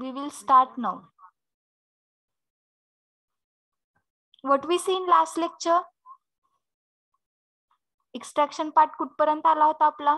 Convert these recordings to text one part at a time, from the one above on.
We will start now. What we see in last lecture? Extraction part कुठपर्यंत आला होता आपला?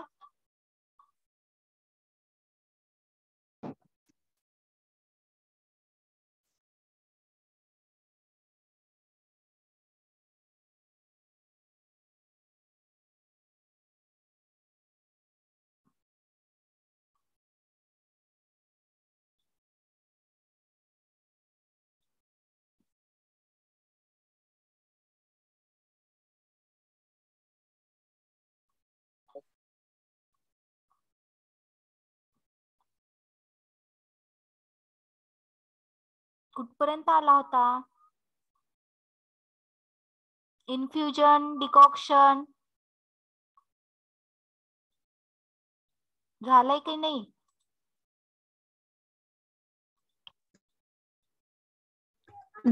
कुठपर्यंत आला होता? इन्फ्युजन, डिकॉक्शन झालंय की नाही?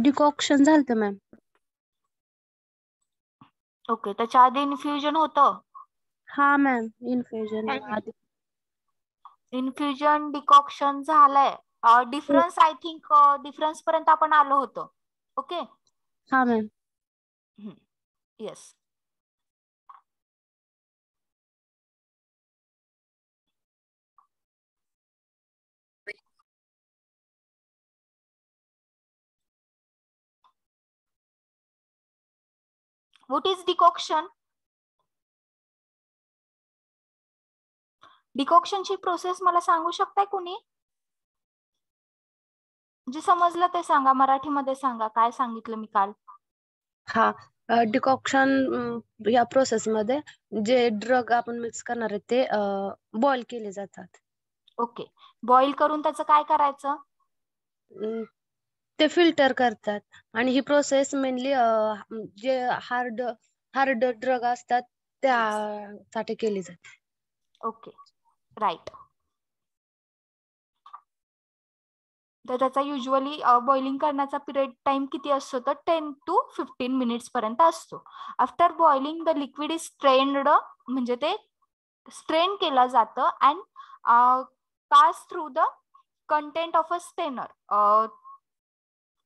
डिकॉक्शन झालं मॅम. ओके, त्याच्या आधी इन्फ्युजन होतं. हा मॅम, इन्फ्युजन इन्फ्युजन डिकॉक्शन झालंय. डिफरन्स आय थिंक डिफरन्स पर्यंत आपण आलो होतो. ओके. हा ma'am. Yes. What is decoction? Decoction ची प्रोसेस मला सांगू शकताय कोणी? जे समजलं ते सांगा, मराठीमध्ये सांगा. काय सांगितलं मी काल? हा, डिकॉक्शन या प्रोसेस मध्ये जे ड्रग आपण मिक्स करणार आहे ते बॉईल केले जातात. ओके. बॉईल करून त्याचं काय करायचं? ते फिल्टर करतात आणि ही प्रोसेस मेनली जे हार्ड ड्रग असतात त्यासाठी केली जाते. Okay, right. तर त्याचा युजली बॉइलिंग करण्याचा पिरियड टाइम किती असतो? तर 10 to 15 मिनिट्स पर्यंत असतो. After boiling the liquid is strained, म्हणजे ते स्ट्रेन केलं जातं and pass through the content of a strainer.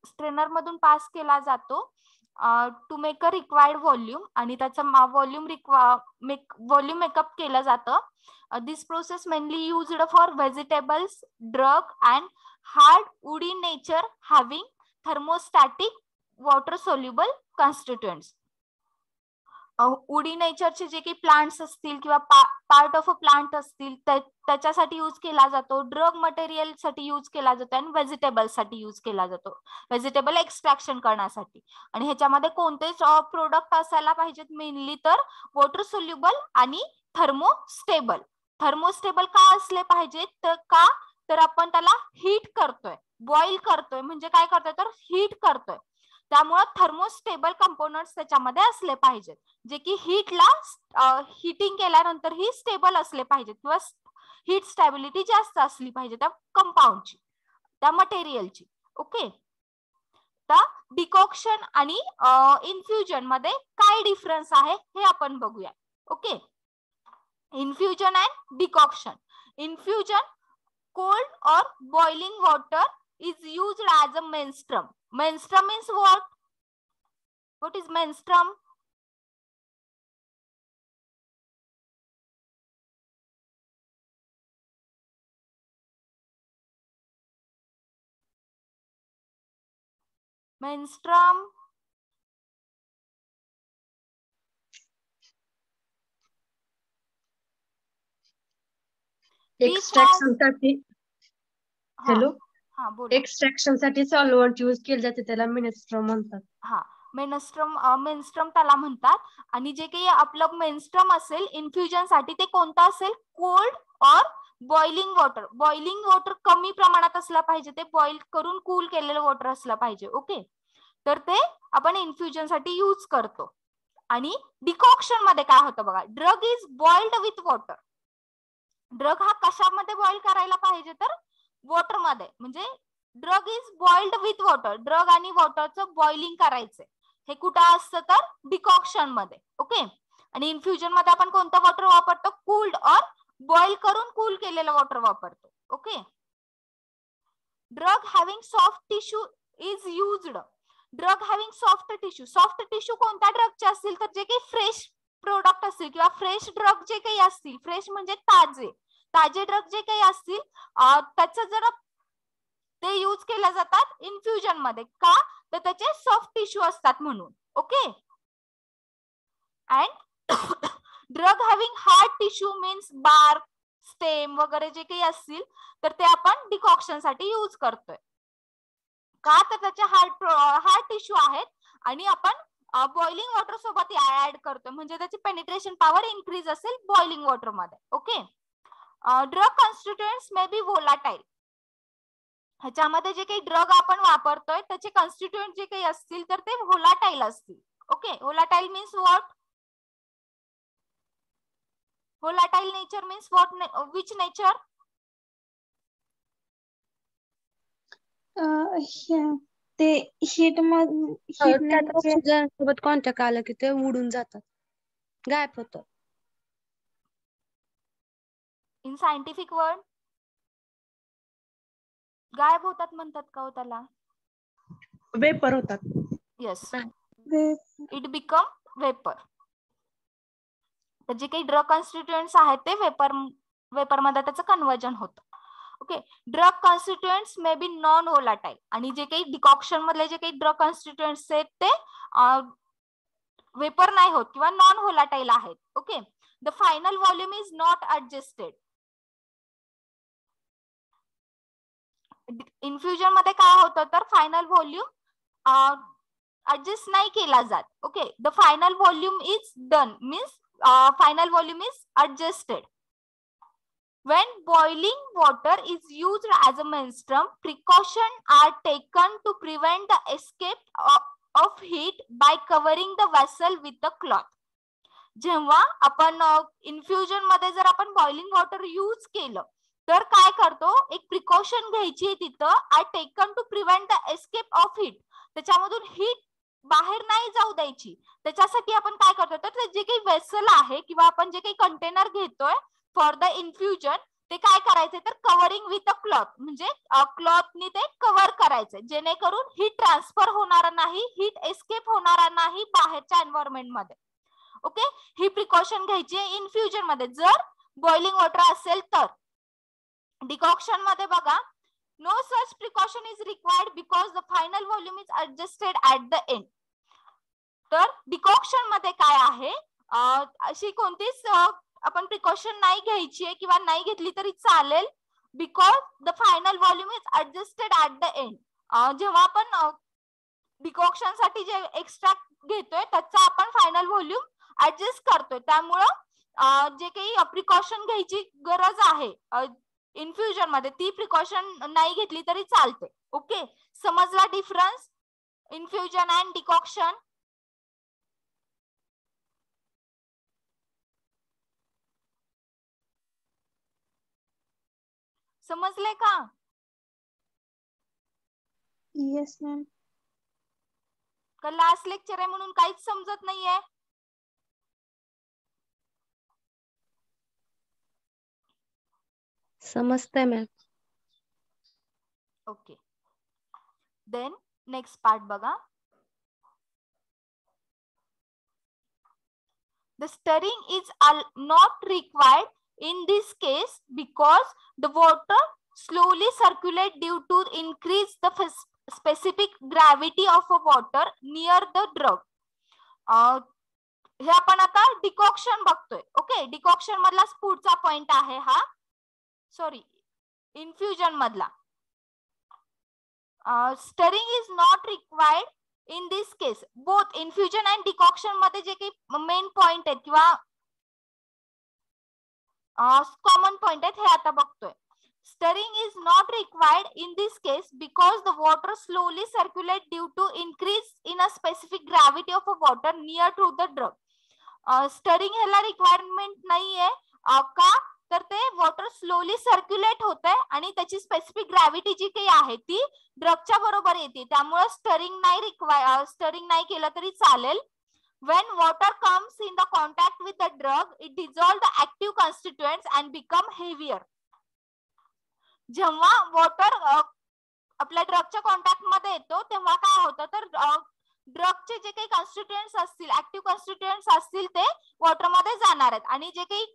Strainer मधून पास केला जातो to make a required volume, आणि त्याचा व्हॉल्यूम मेकअप केलं जातं. This process mainly used for vegetables, drug and hard wood in nature having thermostatic water soluble constituents. Woody नेचरचे जे काही प्लांट्स असतील किंवा पार्ट ऑफ अ प्लांट असतील त्याच्यासाठी यूज केला जातो. ड्रग मटेरियल साठी यूज केला जातो आणि व्हेजिटेबल साठी यूज केला जातो, व्हेजिटेबल एक्स्ट्रॅक्शन करण्यासाठी. आणि ह्याच्यामध्ये कोणतेच प्रोडक्ट असायला पाहिजेत मेनली तर वॉटर सोल्युबल आणि थर्मोस्टेबल. थर्मोस्टेबल का असले पाहिजेत तर आपण त्याला हीट करतोय, बॉईल करतोय, म्हणजे काय करतोय तर हीट करतोय. त्यामुळे थर्मोस्टेबल कंपोनंट्स त्याच्यामध्ये असले पाहिजेत, जे की हीटला हिटिंग केल्यानंतर ही स्टेबल असले पाहिजेत किंवा हीट स्टॅबिलिटी जास्त असली पाहिजे त्या कंपाऊंडची, त्या मटेरियलची. ओके. तर डिकॉक्शन आणि इन्फ्युजन मध्ये काय डिफरन्स आहे हे आपण बघूया. Okay. Infusion and decoction. Infusion, cold or boiling water is used as a menstruum. Menstruum means what? What is menstruum? Menstruum. Extraction साठी हॅलो, हा बोला. एक्स्ट्रॅक्शन साठी सॉल्व्हंट यूज केले जाते, त्याला मेन्स्ट्रम म्हणतात. हा, मेन्स्ट्रम त्याला म्हणतात. आणि जे काही आपलं मेन्स्ट्रम असेल इन्फ्युजन साठी ते कोणतं असेल? कोल्ड और बॉइलिंग वॉटर. बॉइलिंग वॉटर कमी प्रमाणात असलं पाहिजे, ते बॉइल करून कूल केलेलं वॉटर असलं पाहिजे. ओके. तर ते आपण इन्फ्युजन साठी यूज करतो. आणि डिकॉक्शन मध्ये काय होतं बघा, drug is boiled with water. Drug हा कशामध्ये बॉइल करायला पाहिजे तर वॉटर मध्ये, म्हणजे drug is boiled with water. Drug आणि वॉटरचं बॉइलिंग करायचंय. हे कुठं असतं तर डिकॉक्शन मध्ये. ओके. आणि इन्फ्युजन मध्ये आपण कोणतं वॉटर वापरतो? कूल्ड और बॉइल करून कूल केलेलं वॉटर वापरतो. Okay. Drug having soft tissue is used. Drug having soft tissue कोणत्या ड्रगचे असतील तर जे काही फ्रेश प्रोडक्ट असतील किंवा फ्रेश ड्रग जे काही असतील, फ्रेश म्हणजे ताजे ड्रग जे काही असतील त्याचं जर ते यूज केले जातात इन्फ्युजन मध्ये. का तर त्याचे सॉफ्ट टिश्यू असतात म्हणून. Okay. And drug having hard tissue means bark, stem वगैरे जे काही असतील तर ते आपण डिकॉक्शन साठी यूज करतोय. का तर त्याचे हार्ड टिश्यू आहेत आणि आपण बॉइलिंग वॉटर सोबत ऍड करतोय म्हणजे त्याची पेनिट्रेशन पॉवर इन्क्रीज असेल बॉइलिंग वॉटर मध्ये. Okay. Drug constituents may be volatile. ह्याच्यामध्ये जे काही ड्रग आपण वापरतोय त्याचे कॉन्स्टिट्युएंट जे काही असतील तर ते व्होलाटाईल असतील. Okay. Volatile means what? Volatile nature means what? Which nature? ते हीट ऑक्सिजन सोबत कॉन्टॅक्ट आलं की ते उडून जातात, गायब होतं. इन सायंटिफिक वर्ड गायब होतात म्हणतात का हो त्याला? वेपर होतात. Yes, it become vapour. तर जे काही ड्रग कॉन्स्टिट्युएंट्स आहेत ते वेपर मध्ये त्याचं कन्वर्जन होतं. Okay. Drug constituents may be non volatile. आणि जे काही डिकॉक्शन मधले जे काही ड्रग कॉन्स्टिट्युएंट्स आहेत ते वेपर नाही होत किंवा नॉन व्होलाटाईल आहेत. Okay. The final volume is not adjusted. Infusion मध्ये काय होतं तर फायनल व्हॉल्यूम ऍडजस्ट नाही केला जात. Okay. The final volume is done means final volume is adjusted. When boiling water is used as a menstruum, precautions are taken to prevent the escape of heat by covering the vessel with a cloth. जेव्हा आपण infusion मध्ये जर आपण boiling water use केलं तर काय करतो, एक प्रिकॉशन घ्यायची तिथं, are taken to prevent the escape of heat. त्याच्यामधून हीट बाहेर नाही जाऊ द्यायची. त्याच्यासाठी आपण काय करतो तर जे काही वेसल आहे किंवा आपण जे काही कंटेनर घेतोय फॉर द इन्फ्युजन ते काय करायचंय तर कव्हरिंग विथ अ क्लॉथ, म्हणजे क्लॉथनी ते कव्हर करायचंय जेणेकरून हीट ट्रान्सफर होणार नाही, हीट एस्केप होणार नाही बाहेरच्या एन्व्हायरमेंट मध्ये. ओके. ही प्रिकॉशन घ्यायची आहे इन्फ्युजन मध्ये जर बॉइलिंग वॉटर असेल तर. डिकॉक्शन मध्ये बघा, no such precaution is required because the final volume is adjusted at the end. तर डिकॉक्शन मध्ये काय आहे, अशी कोणतीच आपण प्रिकॉशन नाही घ्यायची आहे किंवा नाही घेतली तरी चालेल, because the final volume is adjusted at the end. जेव्हा आपण डिकॉक्शन साठी जे एक्स्ट्रॅक्ट घेतोय त्याचा आपण फायनल व्हॉल्यूम ऍडजस्ट करतोय. त्यामुळं जे काही प्रिकॉशन घ्यायची गरज आहे इन्फ्युजन मध्ये ती प्रिकॉशन नाही घेतली तरी चालते. ओके. समजला डिफरन्स इन्फ्युजन अँड डिकॉक्शन? समजले का? Yes ma'am. का लास्ट लेक्चर आहे म्हणून काहीच समजत नाहीये? समजतंय ma'am. Okay. Then next part बघा. The stirring is not required in this case because the water slowly circulate due to increase the specific gravity of a water near the drug. हे आपण आता डिकॉक्शन बघतोय. Okay. Decoction मधला पुढचा point आहे हा, sorry infusion मधला. Stirring is not required in this case. Both infusion and decoction मध्ये जे काही मेन पॉइंट आहेत किंवा कॉमन पॉइंट आहेत हे आता बघतोय. Stirring is not required in this case because the water slowly circulate due to increase in a specific gravity of a water near to the drug. Stirring ह्याला requirement नाहीये. का तर ते वॉटर स्लोली सर्क्युलेट होत आहे आणि त्याची specific gravity जी काही आहे ती ड्रगच्या बरोबर येते. त्यामुळे स्टरिंग नाही केलं तरी चालेल. When water comes in the contact with the drug, it dissolves the active constituents and become heavier. जेव्हा वॉटर आपल्या ड्रगच्या कॉन्टॅक्ट मध्ये येतो तेव्हा काय होतं तर ड्रगचे जे काही कॉन्स्टिट्युएंट्स असतील, ऍक्टिव्ह कॉन्स्टिट्युएंट्स असतील ते वॉटर मध्ये जाणार आहेत आणि जे काही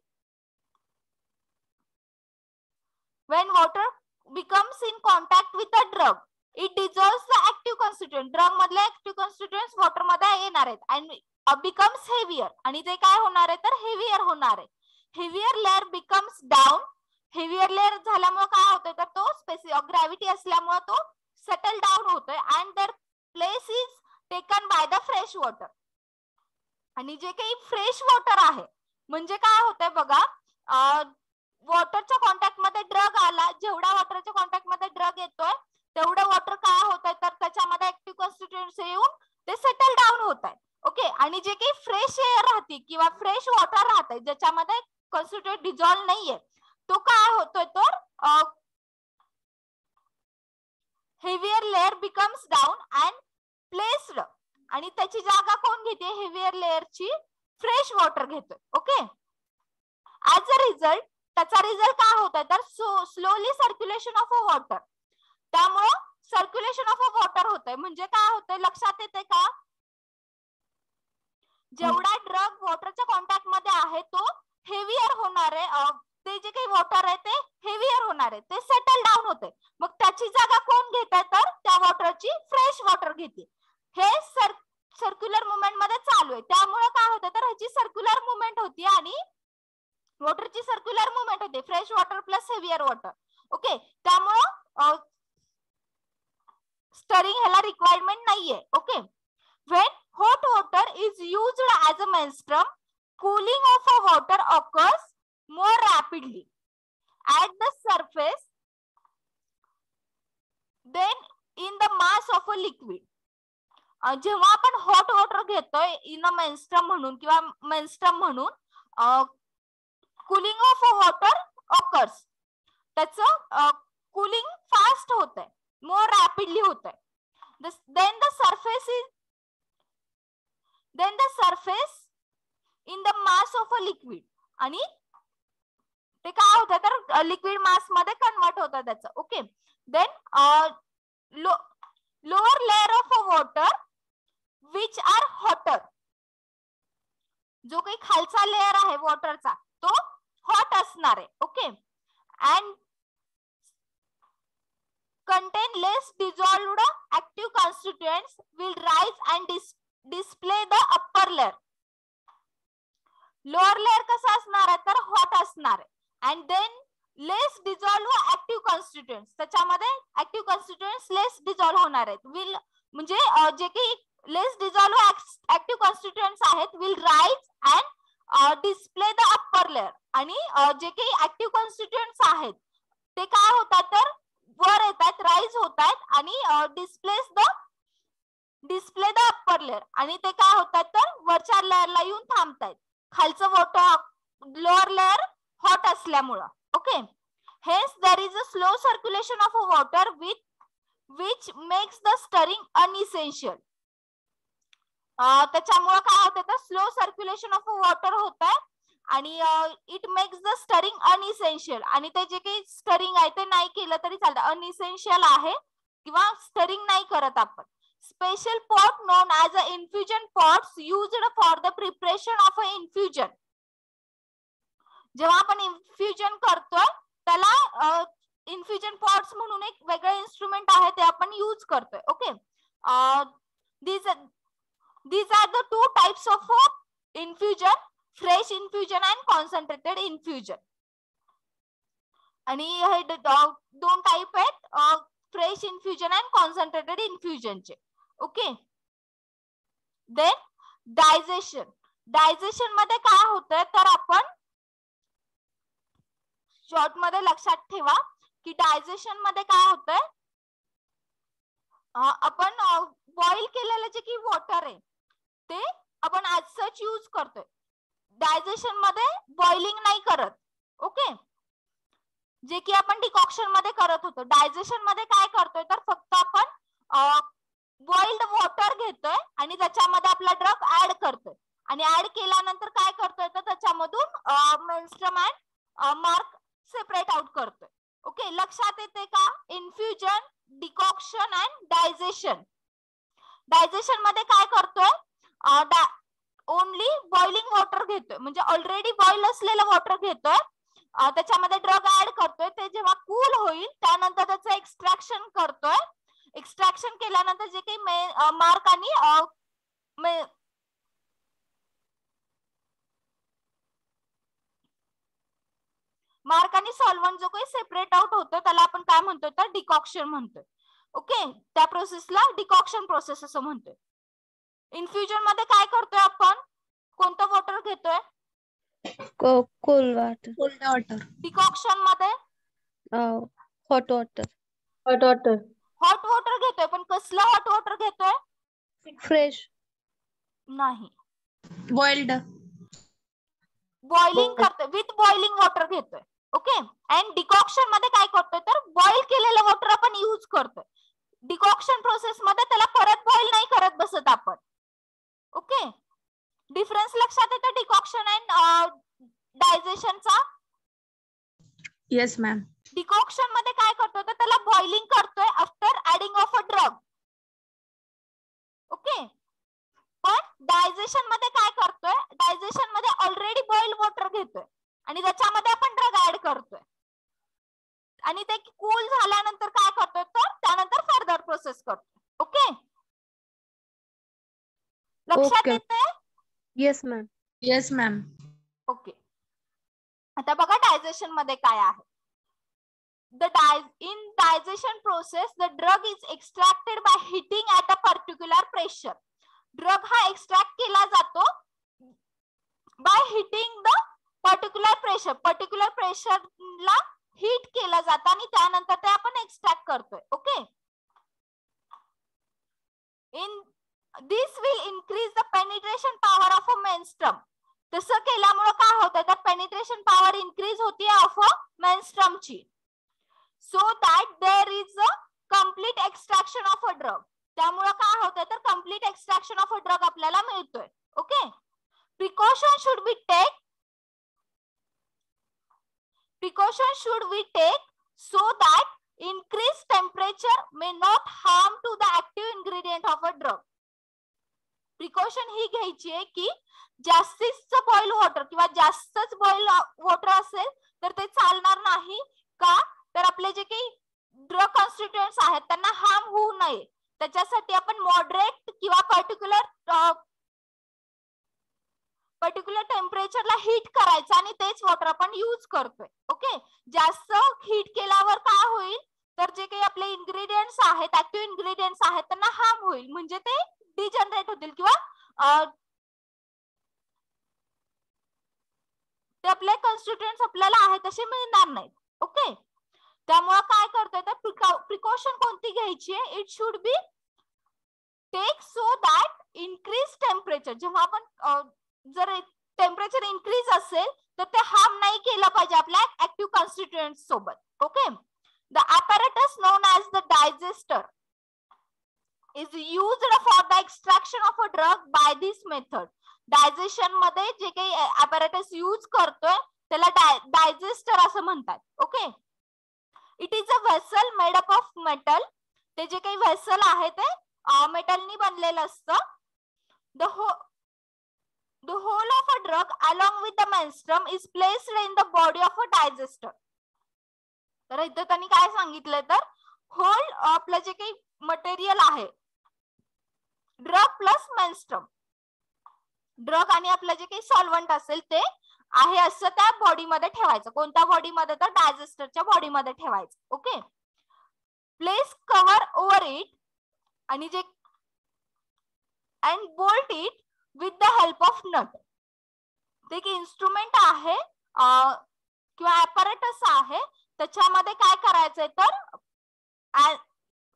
when water becomes in contact with the drug it dissolves the active constituent. Drug मधले ऍक्टिव्ह कॉन्स्टिट्युएंट्स वॉटर मध्ये येणार आहेत and becomes heavier आणि ते काय होणार आहे तर हेवियर होणार आहे. Heavier layer becomes down. Heavier layer झाल्यामुळे काय होतंय तर तो ग्रॅव्हिटी असल्यामुळे तो सेटल डाऊन होतोय and their place is taken by the fresh water. आणि जे काही फ्रेश वॉटर आहे म्हणजे काय होतंय बघा, वॉटरच्या कॉन्टॅक्ट मध्ये ड्रग आला, जेवढा वॉटरच्या कॉन्टॅक्ट मध्ये ड्रग येतोय तेवढं वॉटर काय होतंय तर त्याच्यामध्ये ऍक्टिव्ह कॉन्स्टिट्युएंट्स येऊन ते सेटल डाऊन होत आहे. ओके, आणि जे काही फ्रेश एअर राहते किंवा फ्रेश वॉटर राहतंय ज्याच्यामध्ये कॉन्स्टिट्युएंट डिझॉल्व नाहीये तो काय होतोय तर heavier layer becomes down and placed आणि त्याची जागा कोण घेते, हेवियर लेअरची फ्रेश वॉटर घेतोय. ओके, ऍज अ रिझल्ट त्याचा रिझल्ट काय होतोय तर slowly circulation of a water. त्यामुळं सर्क्युलेशन ऑफ अ वॉटर होतंय म्हणजे काय होतंय लक्षात येते का, जेवढा ड्रग वॉटरच्या कॉन्टॅक्ट मध्ये आहे तो हेवियर होणार आहे, ते जे काही वॉटर आहे ते हेवियर होणार आहे, ते सेटल डाऊन होते. मग त्याची जागा कोण घेत आहे तर त्या वॉटरची फ्रेश वॉटर घेते. हे सर्क्युलर मुवमेंट मध्ये चालू आहे. त्यामुळे काय होतं तर ह्याची सर्क्युलर मुवमेंट होती आणि वॉटरची सर्क्युलर मुवमेंट होते, fresh water plus heavier water. Okay, त्यामुळं स्टरिंग ह्याला रिक्वायरमेंट नाहीये. Okay, when hot water is used as a menstruum, cooling of a water occurs more rapidly at the surface than in the mass of a liquid. जेव्हा आपण hot water घेतोय in अ मेन्स्ट्रम म्हणून किंवा मेन्स्ट्रम म्हणून cooling of a water occurs, त्याचं cooling fast होत आहे, मोर rapidly होत आहे. then the surface in the mass of a liquid आणि ते काय होतं तर लिक्विड मास मध्ये कन्वर्ट होतं त्याचं. Okay, then lower layer of a water which are hotter, जो काही खालचा लेअर आहे वॉटरचा तो हॉट असणार आहे. Okay, and contain less dissolved active constituents will rise and display the upper layer. Lower layer कसं असणार आहे तर हॉट असणार आहे and then less dissolved active constituents, त्याच्यामध्ये ऍक्टिव्ह कॉन्स्टिट्युएंट्स लेस डिझॉल्व होणार आहेत. विल म्हणजे जे काही लेस डिझॉल्व ऍक्टिव्ह कॉन्स्टिट्युएंट्स आहेत will rise and display the upper layer. आणि जे काही ऍक्टिव्ह कॉन्स्टिट्युएंट्स आहेत ते काय होतात तर वर येत आहेत, राईज होत आहेत आणि डिस्प्ले द अप्पर लेअर आणि ते काय होतात तर वरच्या लेअरला येऊन थांबतायत. खालचं वॉटर लोअर लेअर हॉट असल्यामुळं. Okay, hence there is a slow circulation of a water which makes the stirring unessential. त्याच्यामुळं काय होतं तर slow circulation of a water होत आहे आणि it makes the stirring unessential आणि ते जे काही स्टरिंग आहे ते नाही केलं तरी चालतं, अनइसेन्शियल आहे किंवा स्टरिंग नाही करत आपण. Special pot non as a infusion pots used for the preparation of a infusion. जेव्हा आपण इन्फ्युजन करतोय त्याला इन्फ्युजन पॉट्स म्हणून एक वेगळं इन्स्ट्रुमेंट आहे ते आपण यूज करतोय. Okay, these are the two types of infusion, fresh infusion and concentrated infusion. आणि हे दोन टाइप आहेत फ्रेश इन्फ्युजन अँड कॉन्सन्ट्रेटेड इन्फ्युजनचे. Okay, then digestion. डायजेशन मध्ये काय होतंय तर आपण शॉर्ट मध्ये लक्षात ठेवा की डायजेशन मध्ये काय होतंय, आपण बॉईल केलेलं जे की वॉटर आहे ते आपण ऍज सच यूज करतोय. डायजेशन मध्ये बॉइलिंग नाही करत. ओके, जे की आपण डिकॉक्शन मध्ये करत होतो. डायजेशन मध्ये काय करतोय तर फक्त आपण बॉइल्ड वॉटर घेतोय आणि त्याच्यामध्ये आपला ड्रग ऍड करतोय आणि ऍड केल्यानंतर काय करतोय तर त्याच्यामधून मेन्स्ट्रम अँड मार्क सेपरेट आउट करतोय. ओके, लक्षात येते का. Infusion, decoction digestion. डायजेशन मध्ये काय करतोय, ओनली बॉइलिंग वॉटर घेतोय, म्हणजे ऑलरेडी बॉइल असलेलं वॉटर घेतोय, त्याच्यामध्ये ड्रग ऍड करतोय. ते जेव्हा कूल होईल त्यानंतर त्याचं एक्स्ट्रॅक्शन करतोय. एक्स्ट्रॅक्शन केल्यानंतर जे काही मार्क आणि सॉल्व्हंट जो काही सेपरेट आउट होतो त्याला आपण काय म्हणतोय तर डिकॉक्शन म्हणतोय. ओके, त्या प्रोसेसला डिकॉक्शन प्रोसेस असं म्हणतोय. इन्फ्युजन मध्ये काय करतोय आपण, कोणतं वॉटर घेतोय, कोल्ड वॉटर. डिकॉक्शन मध्ये हॉट वॉटर. हॉट वॉटर घेतोय, पण कसलं हॉट वॉटर घेतोय, फ्रेश नाही, बॉइल्ड. बॉइलिंग करतोय, विथ बॉइलिंग वॉटर घेतोय. ओके, अँड डिकॉक्शन मध्ये काय करतोय तर बॉइल केलेलं वॉटर आपण यूज करतोय. डिकॉक्शन प्रोसेस मध्ये त्याला परत बॉइल नाही करत बसत आपण. ओके, डिफरन्स लक्षात येतो डिकॉक्शन अँड डायजेशनचा. Yes ma'am. डिकॉक्शन मध्ये काय करतोय तर त्याला बॉइलिंग करतोय after adding of a drug. Okay, पण डायजेशन मध्ये काय करतोय, डायजेशन मध्ये ऑलरेडी बॉइल वॉटर घेतोय आणि त्याच्यामध्ये आपण ड्रग ऍड करतोय आणि ते कूल झाल्यानंतर काय करतोय तर त्यानंतर फर्दर प्रोसेस करतोय. ओके, लक्षात येते. Yes ma'am. Yes ma'am. Okay, आता बघा डायजेशन मध्ये काय आहे. In digestion process, the drug is extracted by heating at a particular pressure. Drug हा एक्स्ट्रॅक्ट केला जातो by heating the particular pressure. Particular प्रेशरला हीट केलं जातं आणि त्यानंतर ते आपण एक्स्ट्रॅक्ट करतोय. Okay, in this will increase the penetration power of a menstruum. तसं केल्यामुळे काय होतं तर पेनिट्रेशन पॉवर इन्क्रीज होती ऑफ अ मेनस्ट्रमची. So that there is a complete extraction of a drug. त्यामुळे काय होतं तर complete extraction of a drug आपल्याला मिळतोय. Okay, precaution should be take so that increased temperature may not harm to the active ingredient of a drug. Precaution ही घ्यायची आहे की जास्तीच बॉइल वॉटर किंवा जास्तच बॉइल वॉटर असेल तर ते चालणार नाही का, तर आपले जे काही ड्रग कॉन्स्टिट्युएंट्स आहेत त्यांना हार्म होऊ नये त्याच्यासाठी आपण मॉडरेट किंवा पर्टिक्युलर टेम्परेचरला हीट करायचं आणि तेच वॉटर आपण यूज करतोय. ओके, जास्त हीट केल्यावर काय होईल तर जे काही आपले इन्ग्रेडियंट्स आहेत, ऍक्टिव्ह इन्ग्रेडियंट्स आहेत त्यांना हार्म होईल, म्हणजे ते डिजनरेट होतील किंवा ते आपले कॉन्स्टिट्युएंट्स आपल्याला आहे तसे मिळणार नाहीत. ओके, त्यामुळे काय करतोय तर प्रिकॉशन कोणती घ्यायची आहे, it should be take so that increase temperature. जेव्हा आपण जर टेम्परेचर इन्क्रीज असेल तर ते हार्म नाही केलं पाहिजे आपल्या ऍक्टिव्ह कॉन्स्टिट्युएंट्स सोबत. Okay, the apparatus known as the digester is used for the extraction of a drug by this method. Digestion मध्ये जे काही apparatus यूज करतोय त्याला डायजेस्टर असं म्हणतात. Okay, it is a vessel made up of metal. ते जे काही व्हेसल आहे ते मेटलनी बनलेलं असतं. The whole of a drug along with the menstruum is placed in the body of a digester. तर इथं त्यांनी काय सांगितलंय तर होल आपलं जे काही मटेरियल आहे ड्रग प्लस मेन्स्ट्रम, ड्रग आणि आपलं जे काही सॉल्व्हंट असेल ते आहे असं त्या बॉडीमध्ये ठेवायचं. कोणत्या बॉडीमध्ये तर डायजेस्टरच्या बॉडीमध्ये ठेवायचं. Okay, place cover over it आणि जे and bolt it with the help of nut. ते एक इन्स्ट्रुमेंट आहे किंवा ऍपरेटस आहे, त्याच्यामध्ये काय करायचंय तर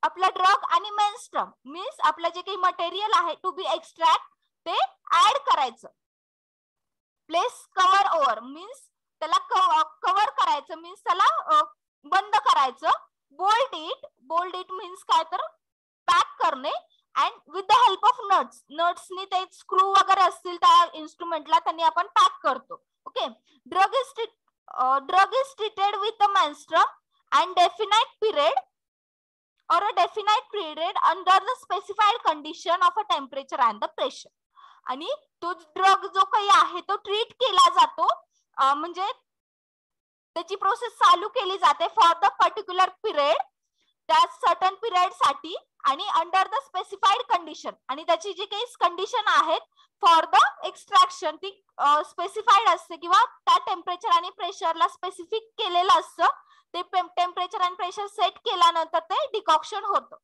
आपला ड्रग आणि मेन्स्ट्रम मीन्स आपलं जे काही मटेरियल आहे टू बी एक्स्ट्रॅक्ट ते ऍड करायचं. प्लेस कव्हर ओव्हर मीन्स त्याला कव्हर करायचं, मीन्स त्याला बंद करायचं. बोल्ट इट मीन्स काय तर पॅक करणे. And with the help of नट्सनी ते स्क्रू वगैरे असतील त्या इन्स्ट्रुमेंटला त्यांनी आपण पॅक करतो. Okay, drug is treated with the menstruum and definite period or a definite period under the specified condition of a temperature and the pressure. आणि तो ड्रग जो काही आहे तो ट्रीट केला जातो, म्हणजे त्याची प्रोसेस चालू केली जाते फॉर द पर्टिक्युलर पिरियड, त्या सर्टन पिरियड साठी आणि अंडर द स्पेसिफाईड कंडिशन, आणि त्याची जी काही कंडिशन आहेत फॉर द एक्स्ट्रॅक्शन ती स्पेसिफाईड असते किंवा त्या टेम्परेचर आणि प्रेशरला स्पेसिफिक केलेलं असतं. ते टेम्परेचर आणि प्रेशर सेट केल्यानंतर ते डिकॉक्शन होतं.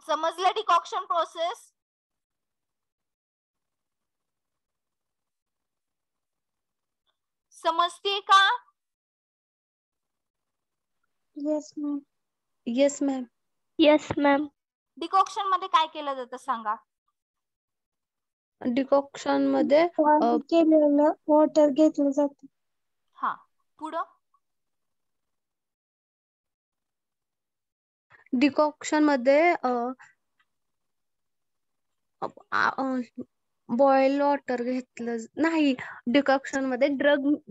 समजलं डिकॉक्शन प्रोसेस? समजते का? Yes ma'am. Yes ma'am. Yes ma'am. Decoction मध्ये काय केलं जातं सांगा? डिकॉक्शन मध्ये बॉईल केलेलं वॉटर घेतलं जातं. हा, पुढं डिकॉक्शन मध्ये बॉईल वॉटर घेतलं नाही. डिकॉक्शन मध्ये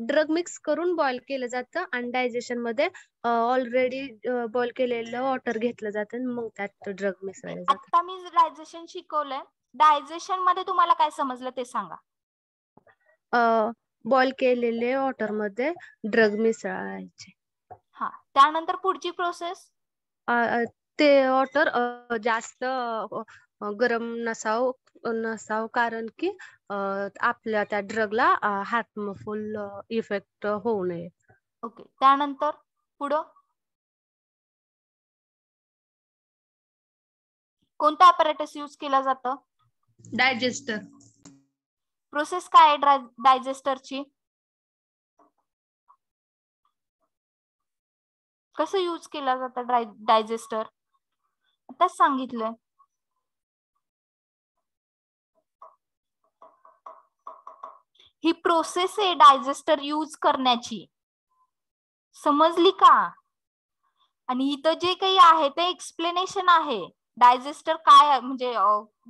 ड्रग मिक्स करून बॉईल केलं जातं आणि डायजेशन मध्ये ऑलरेडी बॉईल केलेलं वॉटर घेतलं जातं, मग त्यात ड्रग मिसळले जातं. आता मी डायजेशन शिकवलंय. डायजेशन मध्ये तुम्हाला काय समजलं ते सांगा. बॉईल केलेले वॉटर मध्ये ड्रग मिसळायचे. हा, त्यानंतर पुढची प्रोसेस. ते वॉटर जास्त गरम नसाव कारण की आपल्या त्या ड्रगला हार्मफुल इफेक्ट होऊ नये. ओके, त्यानंतर पुढं कोणता ॲपॅरेटस यूज केला जातं? डायजेस्टर. प्रोसेस काय आहे डायजेस्टरची? कसं यूज केला जातं डायजेस्टर? आताच सांगितलंय. ही प्रोसेस आहे डायजेस्टर यूज करण्याची, समजली का? आणि इथं जे काही आहे ते एक्सप्लेनेशन आहे. डायजेस्टर काय म्हणजे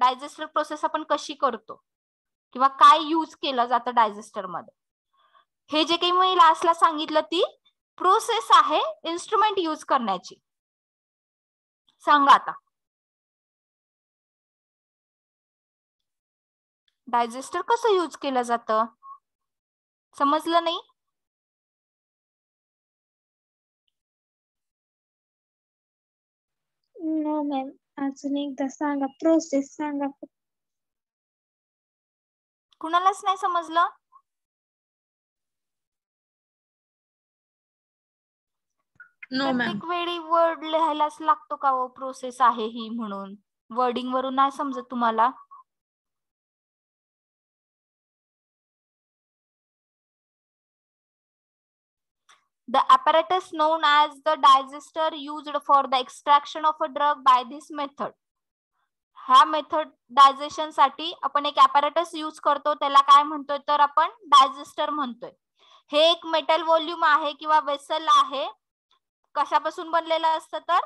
डायजेस्टर प्रोसेस आपण कशी करतो किंवा काय यूज केलं जातं डायजेस्टर मध्ये, हे जे काही मी लास्टला सांगितलं ती प्रोसेस आहे इन्स्ट्रुमेंट यूज करण्याची. सांगा आता डायजेस्टर कसं यूज केलं जातं? समजलं नाही? नो मॅम, अजून एकदा सांगा, प्रोसेस सांगा. कुणालाच नाही समजलं? No ma'am. प्रत्येक वेळी वर्ड लिहायलाच लागतो का हो प्रोसेस आहे ही म्हणून? वर्डिंग वरून नाही समजत तुम्हाला? The apparatus known as the digester used for the extraction of a drug by this method. ह्या मेथड डायजेशन साठी आपण एक ॲपॅरेटस यूज करतो, त्याला काय म्हणतोय तर आपण डायजेस्टर म्हणतोय. हे एक मेटल व्हॉल्यूम आहे किंवा वेसल आहे. कशापासून बनलेलं असतं तर?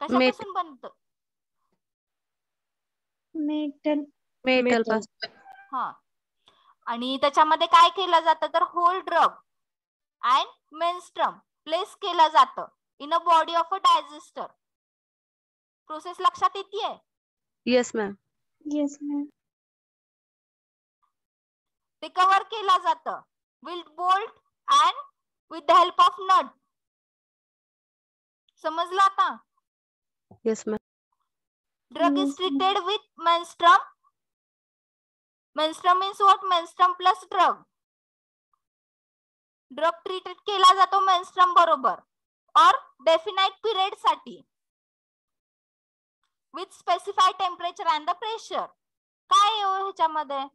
कशापासून बनतं? मेटल. हा, आणि त्याच्यामध्ये काय केलं जातं तर whole drug and menstruum place केलं जातं in a body of a digester. Process लक्षात येते? Yes ma'am. Yes ma'am. ते कव्हर केलं जातं with bolt and with the help of nut. समजलं आता? Yes ma'am. Drug is treated with menstruum. Menstruum means what? Menstruum plus drug. Drug treated केला जातो menstruum बरोबर और डेफिनाइट पिरियड साठी with specified temperature and the pressure. काय आहे ह्याच्यामध्ये?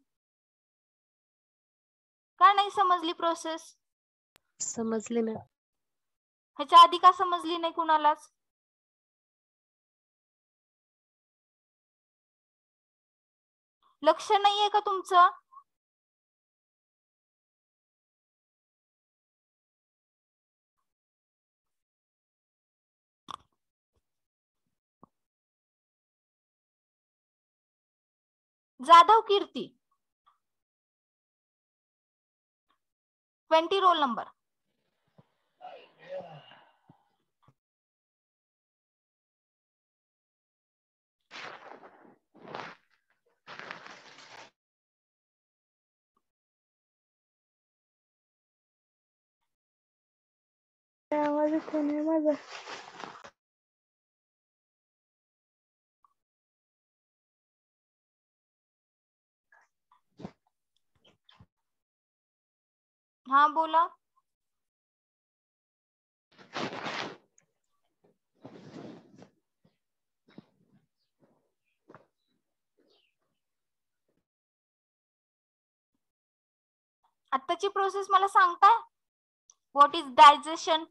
का नाही समजली प्रोसेस? समजली मॅम. ह्याच्या आधी का समजली नाही कुणालाच? लक्ष नाहीये का तुमचं? जाधव कीर्ती 20 रोल नंबर. आवाज येतो नाही माझा. हा बोला. आत्ताची प्रोसेस मला सांगताय? What is digestion?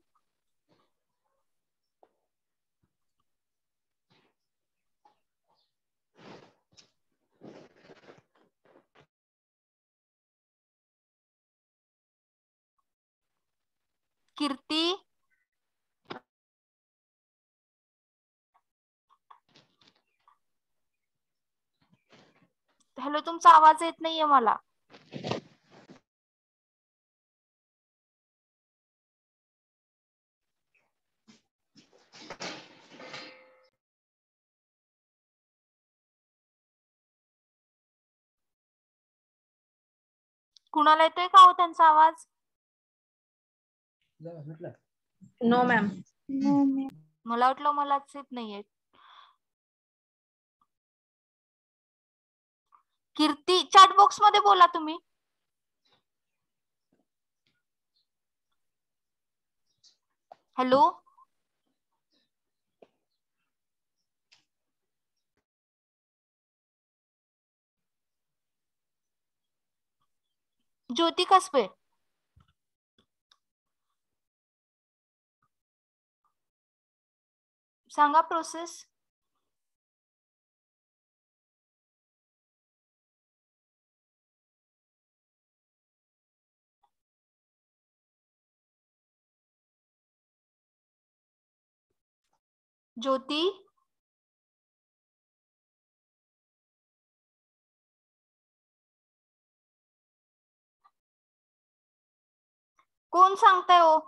Kirti, hello, तुमचा आवाज येत नाहीये मला. कुणाला येतोय का हो त्यांचा आवाज? No ma'am. मला वाटलं मलाच येत नाहीये. कीर्ती, चॅट बॉक्स मध्ये बोला तुम्ही. हॅलो, ज्योती कसबे, सांगा प्रोसेस. ज्योती, कोण सांगताय हो?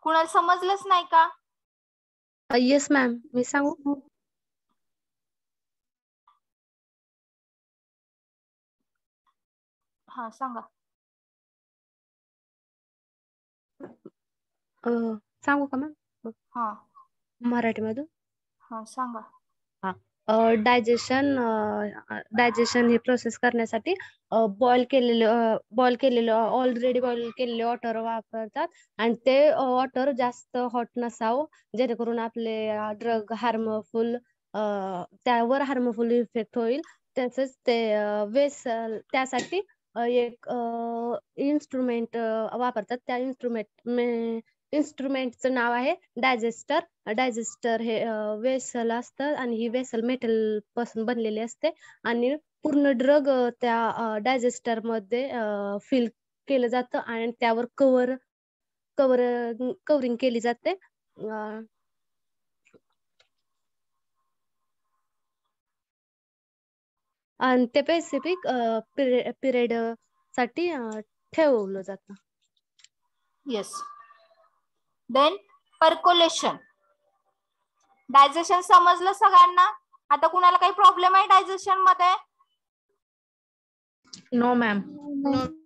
कुणाला समजलंच नाही का? येस मॅम, मी सांगू? हा सांगा. सांगू का मॅम? हा मराठीमधून. हा सांगा. डायजेशन ही प्रोसेस करण्यासाठी बॉईल केलेलं ऑलरेडी बॉईल केलेले वॉटर वापरतात आणि ते वॉटर जास्त हॉट नसावं जेणेकरून आपले ड्रग हार्मफुल त्यावर हार्मफुल इफेक्ट होईल. तसंच ते वेसल त्यासाठी एक इन्स्ट्रुमेंट वापरतात. त्या इन्स्ट्रुमेंटचं नाव आहे डायजेस्टर. डायजेस्टर हे वेसल असतं आणि ही वेसल मेटल पासून बनलेली असते आणि पूर्ण ड्रग त्या डायजेस्टर मध्ये फिल केलं जातं आणि त्यावर कवरिंग केली जाते. आणि ते स्पेसिफिक पिरियड साठी ठेवलं जातं. येस. Then percolation. डायजेशन समजलं सगळ्यांना? आता कुणाला काही प्रॉब्लेम आहे डायजेशन मध्ये? No ma'am.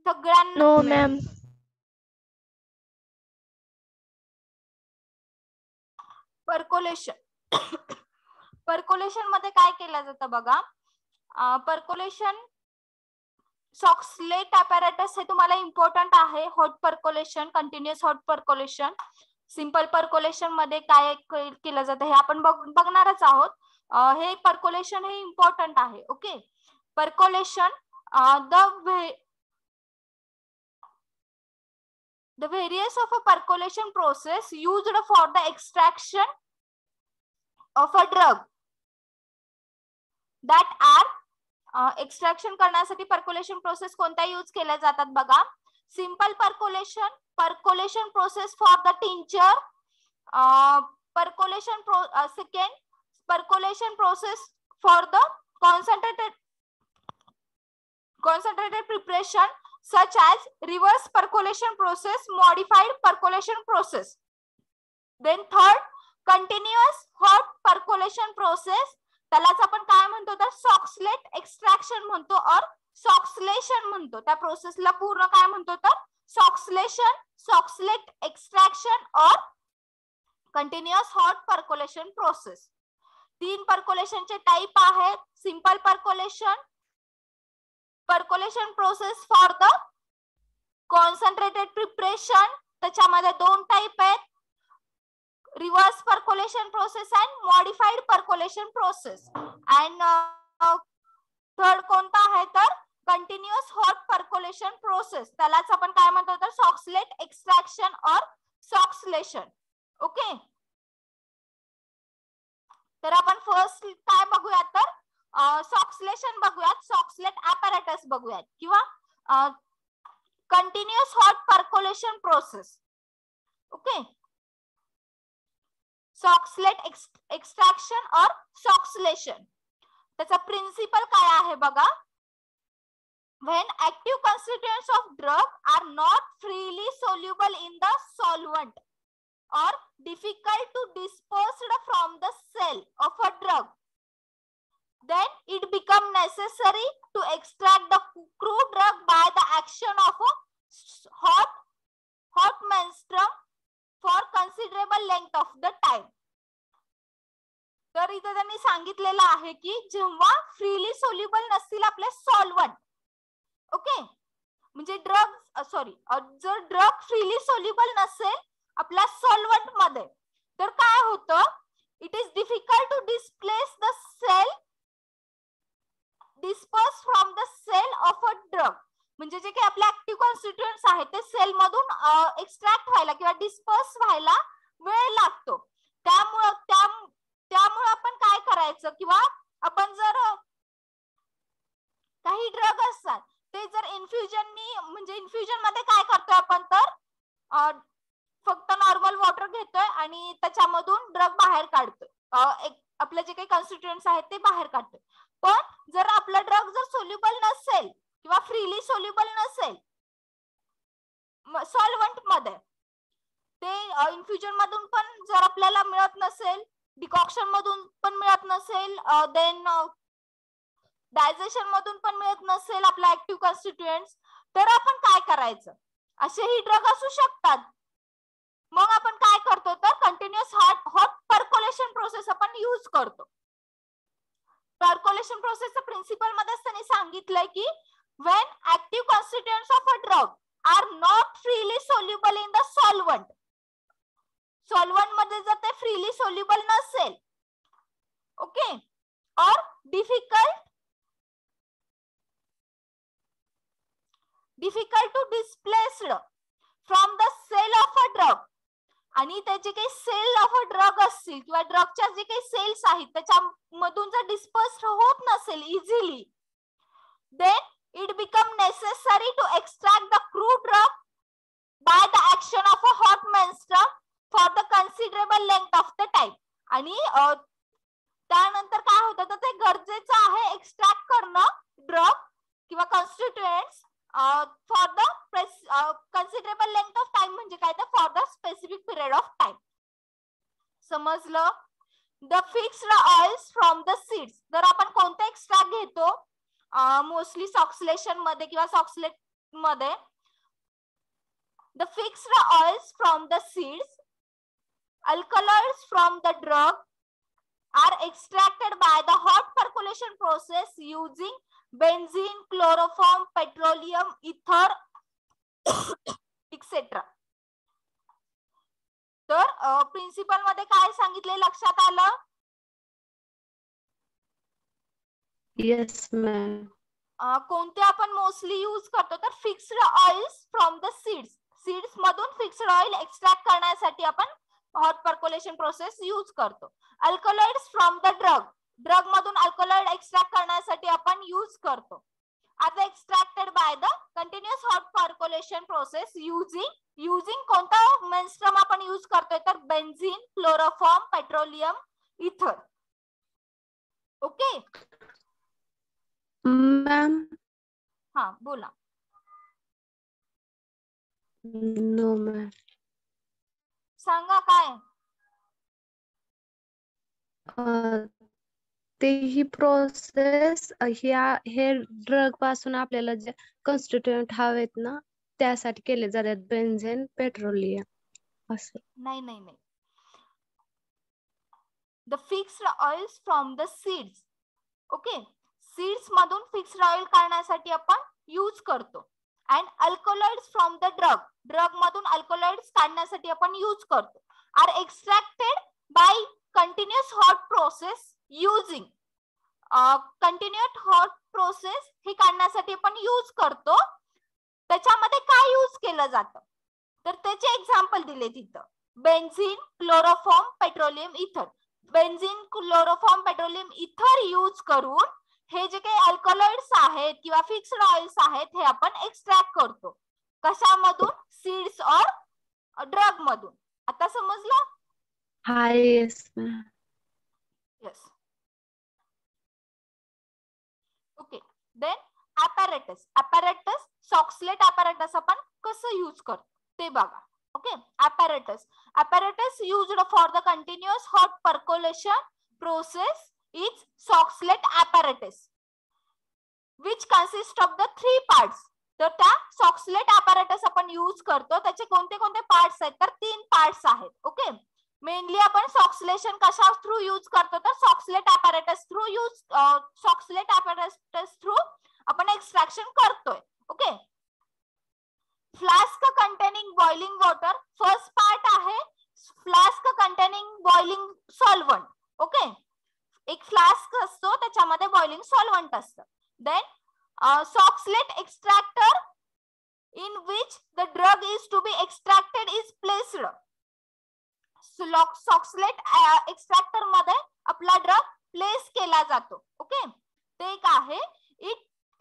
सगळ्यांना? No ma'am. पर्कोलेशन. पर्कोलेशन मध्ये काय केलं जातं बघा. पर्कोलेशन सॉक्सलेट अपॅरेटस हे तुम्हाला इम्पॉर्टंट आहे. Hot percolation, continuous hot percolation, simple percolation मध्ये काय केलं जातं हे आपण बघणारच आहोत. हे पर्कोलेशन हे इम्पॉर्टंट आहे. Okay. Percolation the various of a percolation process used for the extraction of a drug that are extraction करण्यासाठी पर्कोलेशन प्रोसेस कोणत्या यूज केल्या जातात बघा. Simple percolation, percolation process for the tincture, percolation second percolation process for the concentrated preparation such as reverse percolation process, modified percolation process. Then third, continuous hot percolation process, त्यालाच आपण काय म्हणतो तर Soxhlet extraction म्हणतो और सॉक्सलेशन म्हणतो. त्या प्रोसेसला पूर्ण काय म्हणतो तर सॉक्सलेशन, सॉक्सलेट एक्सट्रॅक्शन और कंटिन्युअस हॉट पर्कोलेशन प्रोसेस. 3 पर्कोलेशनचे टाइप आहेत. Simple percolation, percolation process for the concentrated preparation, त्याच्यामध्ये 2 टाइप आहेत. Reverse percolation process and modified percolation process. And third कोणता आहे तर कंटिन्युअस हॉट पर्कोलेशन प्रोसेस. त्यालाच आपण काय म्हणतो तर सॉक्सलेट एक्सट्रॅक्शन और सॉक्सलेशन. ओके, तर आपण फर्स्ट काय बघूयात तर सॉक्सलेशन बघूयात, सॉक्सलेट ॲपॅरेटस बघूयात किंवा continuous hot percolation process. Okay, Soxhlet extraction और सॉक्सलेशन. त्याचा प्रिन्सिपल काय आहे बघा. When active constituents of drug are not freely soluble in the solvent or difficult to dispose from the cell of a drug, then it becomes necessary to extract the crude drug by the action of a hot menstruum for considerable length of the time. तर इथे त्यांनी सांगितलेलं आहे की जेव्हा freely soluble नसतील आपले solvent, okay, म्हणजे जर ड्रग फ्रीली सोल्युबल नसेल आपल्या सॉल्वंट मध्ये तर काय होतं, it is difficult to displace the cell, disperse from the cell of a drug. म्हणजे जे काही आपले ऍक्टिव्ह कॉन्स्टिट्युएंट्स आहेत ते सेल मधून एक्स्ट्रॅक्ट व्हायला किंवा डिस्पर्स व्हायला वेळ लागतो. त्यामुळे आपण काय करायचं किंवा आपण जर काही ड्रग असतात ते जर इन्फ्युजननी म्हणजे इन्फ्युजन मध्ये काय करतोय आपण तर फक्त नॉर्मल वॉटर घेतोय आणि त्याच्यामधून ड्रग बाहेर काढतोय, आपले जे काही कॉन्स्टिट्युएंट्स आहेत ते बाहेर काढतोय. पण जर आपला ड्रग जर सोल्युबल नसेल किंवा फ्रीली सोल्युबल नसेल सॉल्वंट मध्ये, ते इन्फ्युजन मधून पण जर आपल्याला मिळत नसेल, डिकॉक्शन मधून पण मिळत नसेल, देन डायजेशन मधून पण मिळत नसेल आपला ऍक्टिव्ह कॉन्स्टिट्युएंट्स, तर आपण काय करायचं. असेही ड्रग असू शकतात. मग आपण काय करतो तर कंटिन्युअस हॉट पर्कोलेशन प्रोसेस आपण यूज करतो. पर्कोलेशन प्रोसेसचा प्रिन्सिपल मध्ये त्यांनी सांगितलंय की when active constituents of a drug are not freely soluble in the solvent, solvent मध्ये जर ते फ्रीली सोल्युबल नसेल, ओके, और difficult to displaced from the cell of a drug, आणि त्याचे काही सेल ऑफ अ ड्रग असतील किंवा ड्रगच्या जे काही सेल्स आहेत त्याच्यामधून जर डिस्पर्स होत नसेल easily, then it become necessary to extract the crude drug by the action of a hot menstruum for the considerable length of the time. आणि त्यानंतर काय होतं तर ते गरजेचं आहे एक्स्ट्रॅक्ट करणं ड्रग किंवा constituents for the considerable length of time. म्हणजे काय तर for the specific period of time. समजलं. The fixed oils from the seeds. जर आपण कोणते एक्स्ट्रॅक्ट घेतो मोस्टली सॉक्सलेशन मध्ये किंवा सॉक्सलेट मध्ये, the fixed oils from the seeds, alkaloids from the drug are extracted by the hot percolation process using benzene, chloroform, petroleum, ether, etc. तर principal मध्ये काय सांगितले लक्षात आलं? Yes ma'am. कोणते आपण मोस्टली यूज करतो तर fixed oils from the seeds. Seeds मधून फिक्स्ड ऑइल एक्स्ट्रॅक्ट करण्यासाठी आपण हॉट पर्कोलेशन प्रोसेस यूज करतो. Alkaloids from the drug. Drug मधून अल्कलॉइड एक्स्ट्रॅक्ट करण्यासाठी आपण यूज करतो. आता extracted by the continuous hot percolation process using कोणता मेन्स्ट्रम आपण यूज करतोय तर बेन्झीन, क्लोरोफॉर्म, पेट्रोलियम, इथर. Okay ma'am. हा बोला. No ma'am. सांगा काय. ते ही प्रोसेस हे ड्रग पासून आपल्याला जे कॉन्स्टिट्युएंट हवेत ना त्यासाठी केले जातात बेन्झेन पेट्रोलियम असं. नाही नाही नाही, the fixed oils from the seeds. Okay, seeds मधून फिक्स्ड ऑइल काढण्यासाठी आपण यूज करतो. And alkaloids from the drug मधून अल्कोलॉइड्स काढण्यासाठी आपण यूज करतो. Are extracted by continuous hot process using. Continuous hot process हे काढण्यासाठी आपण यूज करतो. त्याच्यामध्ये काय यूज केलं जातं तर त्याचे एक्झाम्पल दिले तिथं. बेन्झीन, क्लोरोफॉर्म, पेट्रोलियम इथर. बेन्झीन, क्लोरोफॉर्म, पेट्रोलियम इथर यूज करून हे जे काही अल्कलॉइड्स आहेत किंवा फिक्स्ड ऑइल्स आहेत हे आपण एक्स्ट्रॅक्ट करतो. कशामधून? सीड्स और ड्रग मधून. आता समजलं? हा, yes. Yes. Okay, then apparatus Soxhlet apparatus आपण कसं यूज करतो ते बघा. Okay, apparatus used for the continuous hot percolation process is Soxhlet apparatus which consists of the 3 parts. तर त्या सॉक्सलेट apparatus आपण यूज करतो. त्याचे कोणते कोणते पार्ट्स आहेत तर 3 पार्ट्स आहेत. ओके, मेनली आपण सॉक्सलेशन कशा थ्रू यूज करतो तर सॉक्सलेट apparatus थ्रू आपण एक्सट्रॅक्शन करतोय. Okay, flask containing boiling water. First part आहे flask containing boiling solvent. Okay, एक फ्लास्क असतो त्याच्यामध्ये बॉइलिंग सॉल्व्हंट असतं. Then Soxhlet extractor in which the drug is to be extracted is placed. Soxhlet extractor मध्ये आपला drug place केला जातो. Okay, ते एक आहे.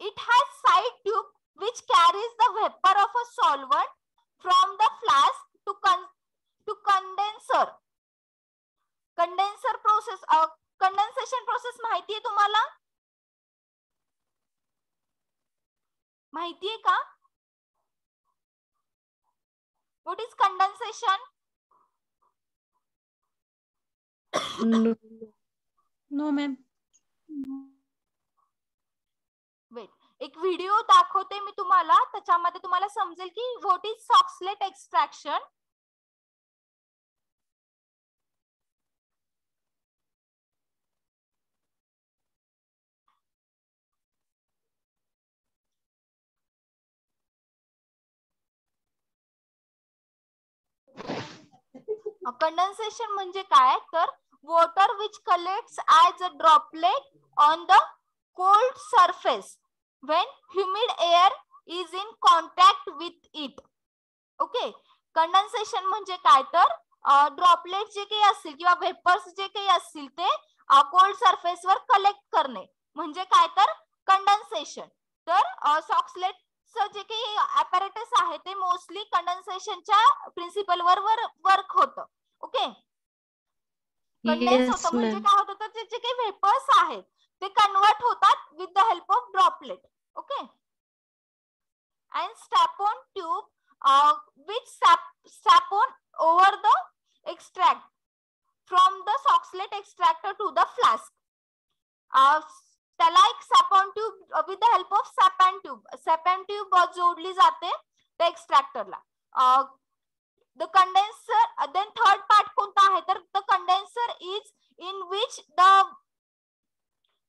It has side tube which carries the vapor of a solvent from the flask to condenser. Condenser process, condensation process माहिती आहे तुम्हाला? माहिती आहे का? What is condensation? No ma'am. Wait, एक व्हिडिओ दाखवते मी तुम्हाला, त्याच्यामध्ये तुम्हाला समजेल की what is Soxhlet extraction. Condensation म्हणजे काय तर water which collects as a droplet on the cold surface when humid air is in contact with it. Okay, condensation म्हणजे काय तर ड्रॉपलेट जे काही असतील किंवा वेपर्स जे काही असतील ते कोल्ड सरफेस वर कलेक्ट करणे म्हणजे काय तर कंडेन्सेशन. तर सॉक्सलेटचं जे काही ॲपॅरेटस आहे ते मोस्टली कंडेन्सेशनच्या प्रिन्सिपल वर वर्क होतं. ओके, कंडेन्स होतं म्हणजे काय होतं तर जे काही वेपर्स आहेत ते कन्वर्ट होतात with the help of droplet. Okay, and siphon tube which siphon over the extract from the Soxhlet extractor to the flask. त्याला एक siphon tube with the help of siphon tube जोडली जाते त्या एक्स्ट्रॅक्टरला. The condenser. Then third part कोणता आहे तर the condenser is in which the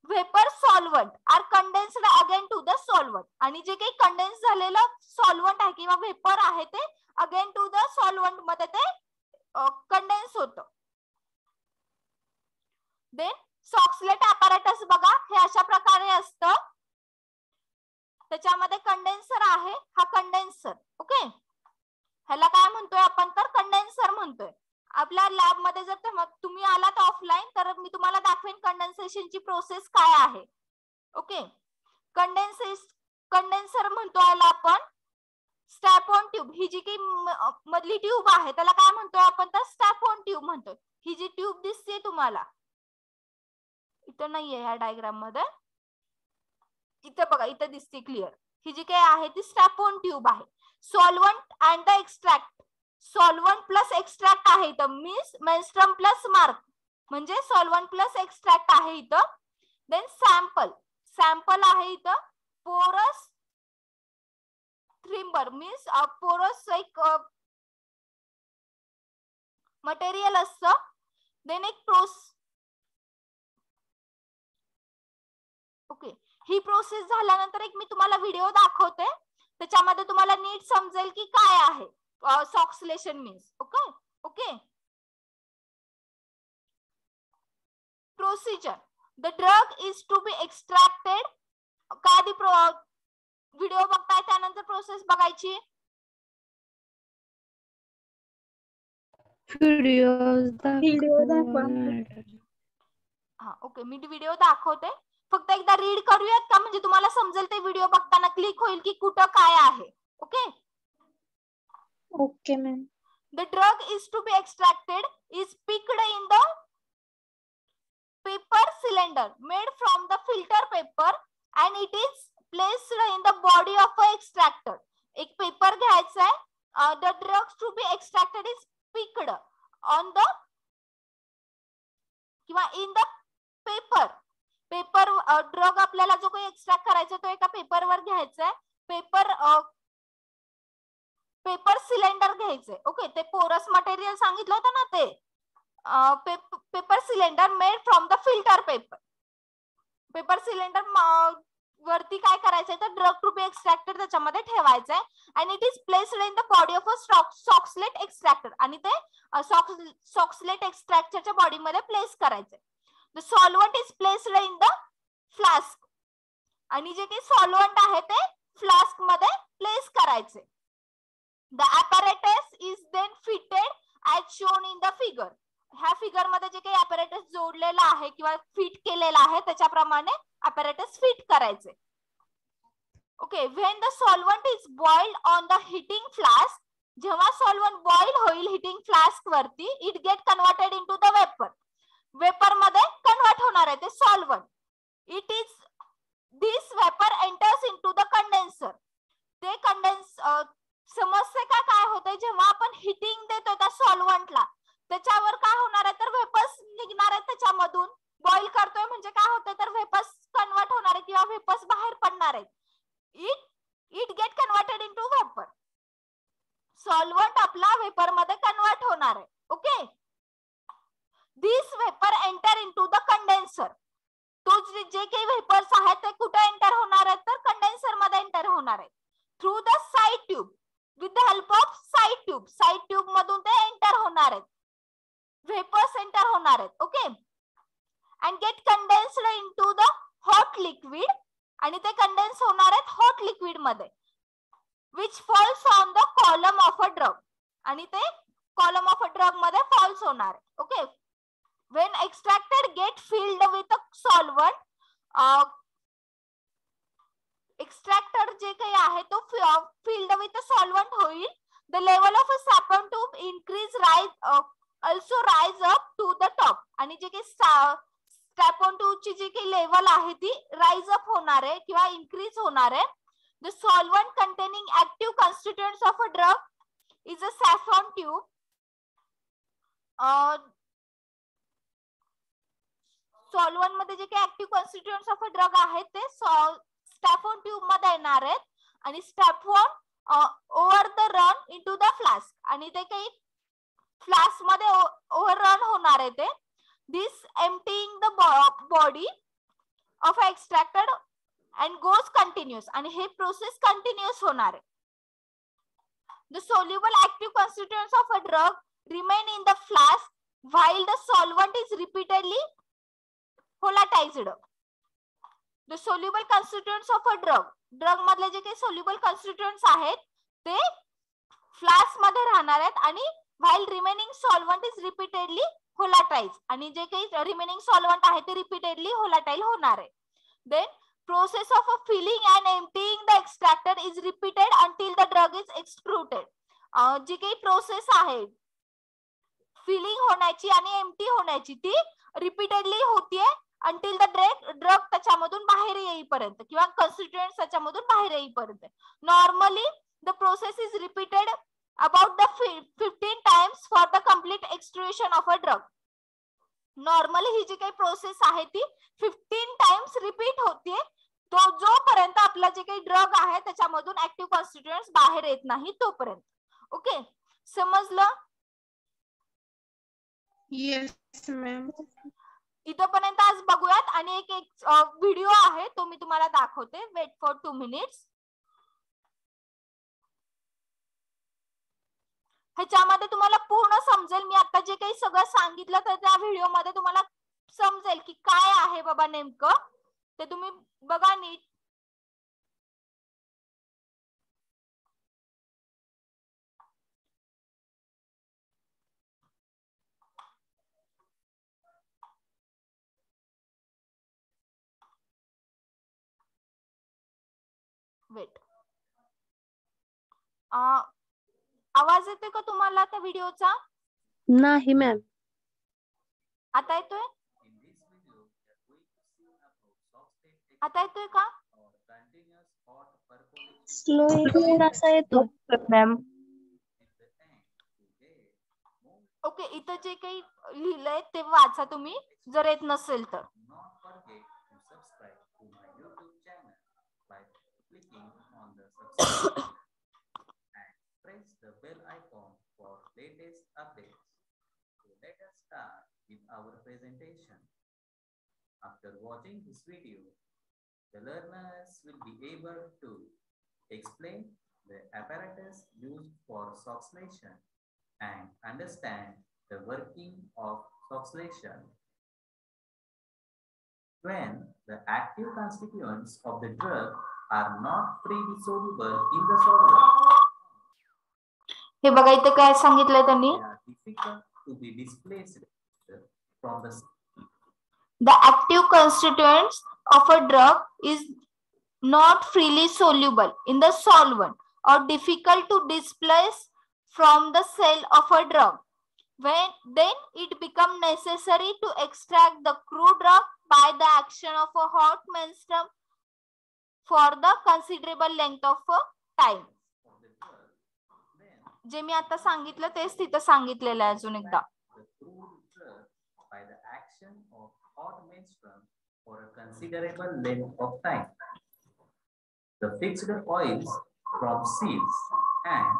vapour solvent are condensed again to the solvent. आणि जे काही कंडेन्स झालेलं सॉल्व्हंट आहे किंवा वेपर आहे ते अगेन टू द सॉल्व्हंट मध्ये ते कंडेन्स होतं. देन सॉक्सलेट ॲपॅरेटस बघा, हे अशा प्रकारे असतं. त्याच्यामध्ये कंडेन्सर आहे, हा कंडेन्सर. ओके, ह्याला काय म्हणतोय आपण तर कंडेन्सर म्हणतोय. आपल्या लॅब मध्ये जर तुम्ही आलात ऑफलाईन तर मी तुम्हाला दाखवेन कंडेन्सेशनची प्रोसेस काय आहे. ओके, कंडेन्सर म्हणतो याला आपण. स्टॅपोन ट्यूब, ही जी काही मधली ट्यूब आहे त्याला काय म्हणतोय आपण तर स्टॅपोन ट्यूब म्हणतोय. ही जी ट्यूब दिसते तुम्हाला इथं नाहीये ह्या डायग्राम मध्ये, इथं बघा इथं दिसते क्लिअर. ही जी काही आहे ती स्टॅपोन ट्यूब आहे. Solvent and the extract. Solvent plus extract आहे इथं, मीन्स मेन्स्ट्रम प्लस मार्क म्हणजे सॉल्व्हंट प्लस एक्स्ट्रॅक्ट आहे इथं. देन सॅम्पल आहे इथं. पोरस थ्रिम्बर मीन्स पोरस एक मटेरियल असतं. देन एक ओके, ही प्रोसेस झाल्यानंतर एक मी तुम्हाला व्हिडिओ दाखवते, त्याच्यामध्ये तुम्हाला नीट समजेल की काय आहे Soxhlation means. Okay okay. Procedure, the drug is to be extracted. का आधी व्हिडिओ बघताय त्यानंतर प्रोसेस बघायची. हा ओके, मी व्हिडिओ दाखवते, फक्त एकदा रीड करूयात का, म्हणजे तुम्हाला समजेल ते व्हिडिओ बघताना क्लिक होईल की कुठं काय आहे. Okay okay ma'am. The drug is to be extracted is picked in the paper cylinder made from the filter paper and it is placed in the body of a extractor. एक paper घ्यायचा आहे. The drugs to be extracted is picked on the किंवा in the paper. Paper drug आपल्याला जो काही extract करायचा तो एका पेपरवर घ्यायचा आहे. पेपर सिलेंडर घ्यायचे. ओके, ते पोरस मटेरियल सांगितलं होतं ना, ते paper cylinder made from the filter paper. Paper cylinder वरती काय करायचंय तर ड्रग टू बी एक्स्ट्रॅक्टेड त्याच्यामध्ये ठेवायचंय आणि it is placed in the body of a Soxhlet extractor आणि ते सॉक्सलेट एक्स्ट्रॅक्टरच्या बॉडीमध्ये प्लेस करायचंय. The solvent is placed in the flask आणि जे काही सॉल्व्हंट आहे ते फ्लास्क मध्ये प्लेस करायचे. The apparatus is then fitted as shown in the figure. ह्या फिगर मध्ये जे काही apparatus जोडलेला आहे किंवा फिट केलेला आहे त्याच्याप्रमाणे apparatus फिट करायचे. Okay, when the solvent is boiled on the heating flask, जेव्हा solvent boil होईल heating flask वरती, it get converted into the vapor. Vapour मध्ये कन्वर्ट होणार आहे ते solvent. It is this vapor enters into the condenser. ते समस्या काय होते, जेव्हा आपण हिटिंग देतो त्या सॉल्व्हंटला त्याच्यावर काय होणार आहे तर वेपर्स निघणार आहेत त्याच्यामधून. बॉईल करतोय म्हणजे काय होतं तर वेपर्स कन्वर्ट होणार आहे किंवा वेपर्स बाहेर पडणार आहेत. It get converted into vapour. Solvent आपला वेपर मध्ये कन्वर्ट होणार आहे. Okay, this vapour enter into the condenser. तो जे काही वेपर्स आहेत ते कुठे एंटर होणार आहेत तर कंडेन्सर मध्ये एंटर होणार आहेत. Through the side tube, with the help of side tube. Side tube मधून ते एंटर होणार आहेत, वेपर्स एंटर होणार आहेत. Okay, and get condensed into the hot liquid आणि ते कंडेन्स होणार आहेत हॉट लिक्विड मध्ये, which falls on the column of a drug आणि ते कॉलम ऑफ अ ड्रग मध्ये फॉल्स होणार आहे. Okay, when extracted get filled with a solvent. Extractor जे काही आहे तो फिल्ड विथ सॉल्व्हंट होईल. The level of a siphon tube increase also rise up to the top आणि जे काही सॅपन ट्यूबची जी काही लेवल आहे ती राइज अप होणार आहे किंवा इनक्रीज होणार आहे. The solvent containing active constituents of a drug is a siphon tube. Solvent मध्ये जे काही active constituents of a drug आहेत ते स्टॅफोन ट्यूब मध्ये येणार आहेत आणि siphon over the run into the flask आणि ते काही फ्लास्क मध्ये ओव्हर रन होणार आहे ते. This emptying the body of extracted and goes continuous आणि हे प्रोसेस कंटिन्युअस होणार आहे. The soluble active constituents of a drug remain in the flask while the solvent is repeatedly volatilized. The soluble constituents of a drug मधले जे काही soluble constituents आहेत ते flask मध्ये राहणार आहेत आणि while remaining solvent is repeatedly volatilize आणि जे काही रिमेनिंग सॉल्व्हंट आहे ते रिपीटेडली व्होलाटाइल होणार आहे. Then process of a filling and emptying the extractor is repeated until the drug is extruded. जी काही प्रोसेस आहे फिलिंग होण्याची आणि एम्प्टी होण्याची ती रिपीटेडली होतीये अंटिल द ड्रग त्याच्यामधून बाहेर येईपर्यंत किंवा कॉन्स्टिट्युएंट्स त्याच्यामधून बाहेर येईपर्यंत. Normally the process is repeated about the 15 times for the complete extrusion of a drug. Normally ही जी काही प्रोसेस आहे ती 15 टाइम्स रिपीट होते तो जोपर्यंत आपला जे काही ड्रग आहे त्याच्यामधून ऍक्टिव्ह कॉन्स्टिट्युएंट्स बाहेर येत नाही तोपर्यंत. ओके, समजलं? Yes ma'am. इथपर्यंत आज बघूयात आणि एक व्हिडिओ आहे तो मी तुम्हाला दाखवते. Wait for 2 minutes. ह्याच्यामध्ये तुम्हाला पूर्ण समजेल, मी आता जे काही सगळं सांगितलं तर त्या व्हिडिओ मध्ये तुम्हाला समजेल की काय आहे बाबा नेमकं ते. तुम्ही बघा नीट. वेट, आवाज येतोय का तुम्हाला त्या व्हिडिओचा? नाही मॅम. आता येतोय? आता येतोय का? स्लो थोडासा येतो मॅम. ओके, इथं जे काही लिहिलंय ते वाचा तुम्ही जर येत नसेल तर. Press the bell icon for latest updates. So let us start with our presentation. After watching this video, the learners will be able to explain the apparatus used for SOXLation and understand the working of SOXLation. When the active constituents of the drug are not freely soluble in the solvent, हे बघा इथे काय सांगितलंय त्यांनी. they are difficult to be displaced from The active constituents of a drug is not freely soluble in the solvent or difficult to displace from the cell of a drug. Then it becomes necessary to extract the crude drug by the action of a hot menstruum for the considerable length of time. जे मी आता सांगितलं तेच तिथं सांगितलेलं आहे अजून एकदा. by the action of hot menstruum for a considerable length of time. The fixed oils from seeds and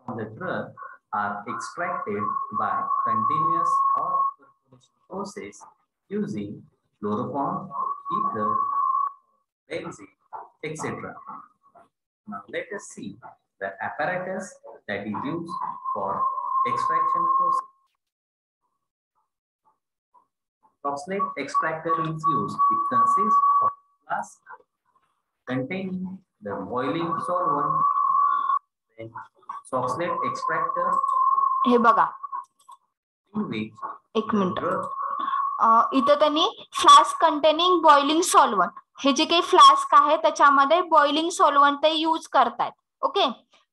from the drug are extracted by continuous hot percolation process using chloroform, ether, benzene, etc. Now let us see the apparatus that is used for extraction process. SOXLate extractor is used. It consists of a flask containing the boiling solvent. Then SOXLate extractor हे बघा in which एक the minute. drug इथं त्यांनी flask containing boiling solvent, हे जे काही flask आहे त्याच्यामध्ये बॉइलिंग सॉल्वंट ते यूज करतायत. ओके,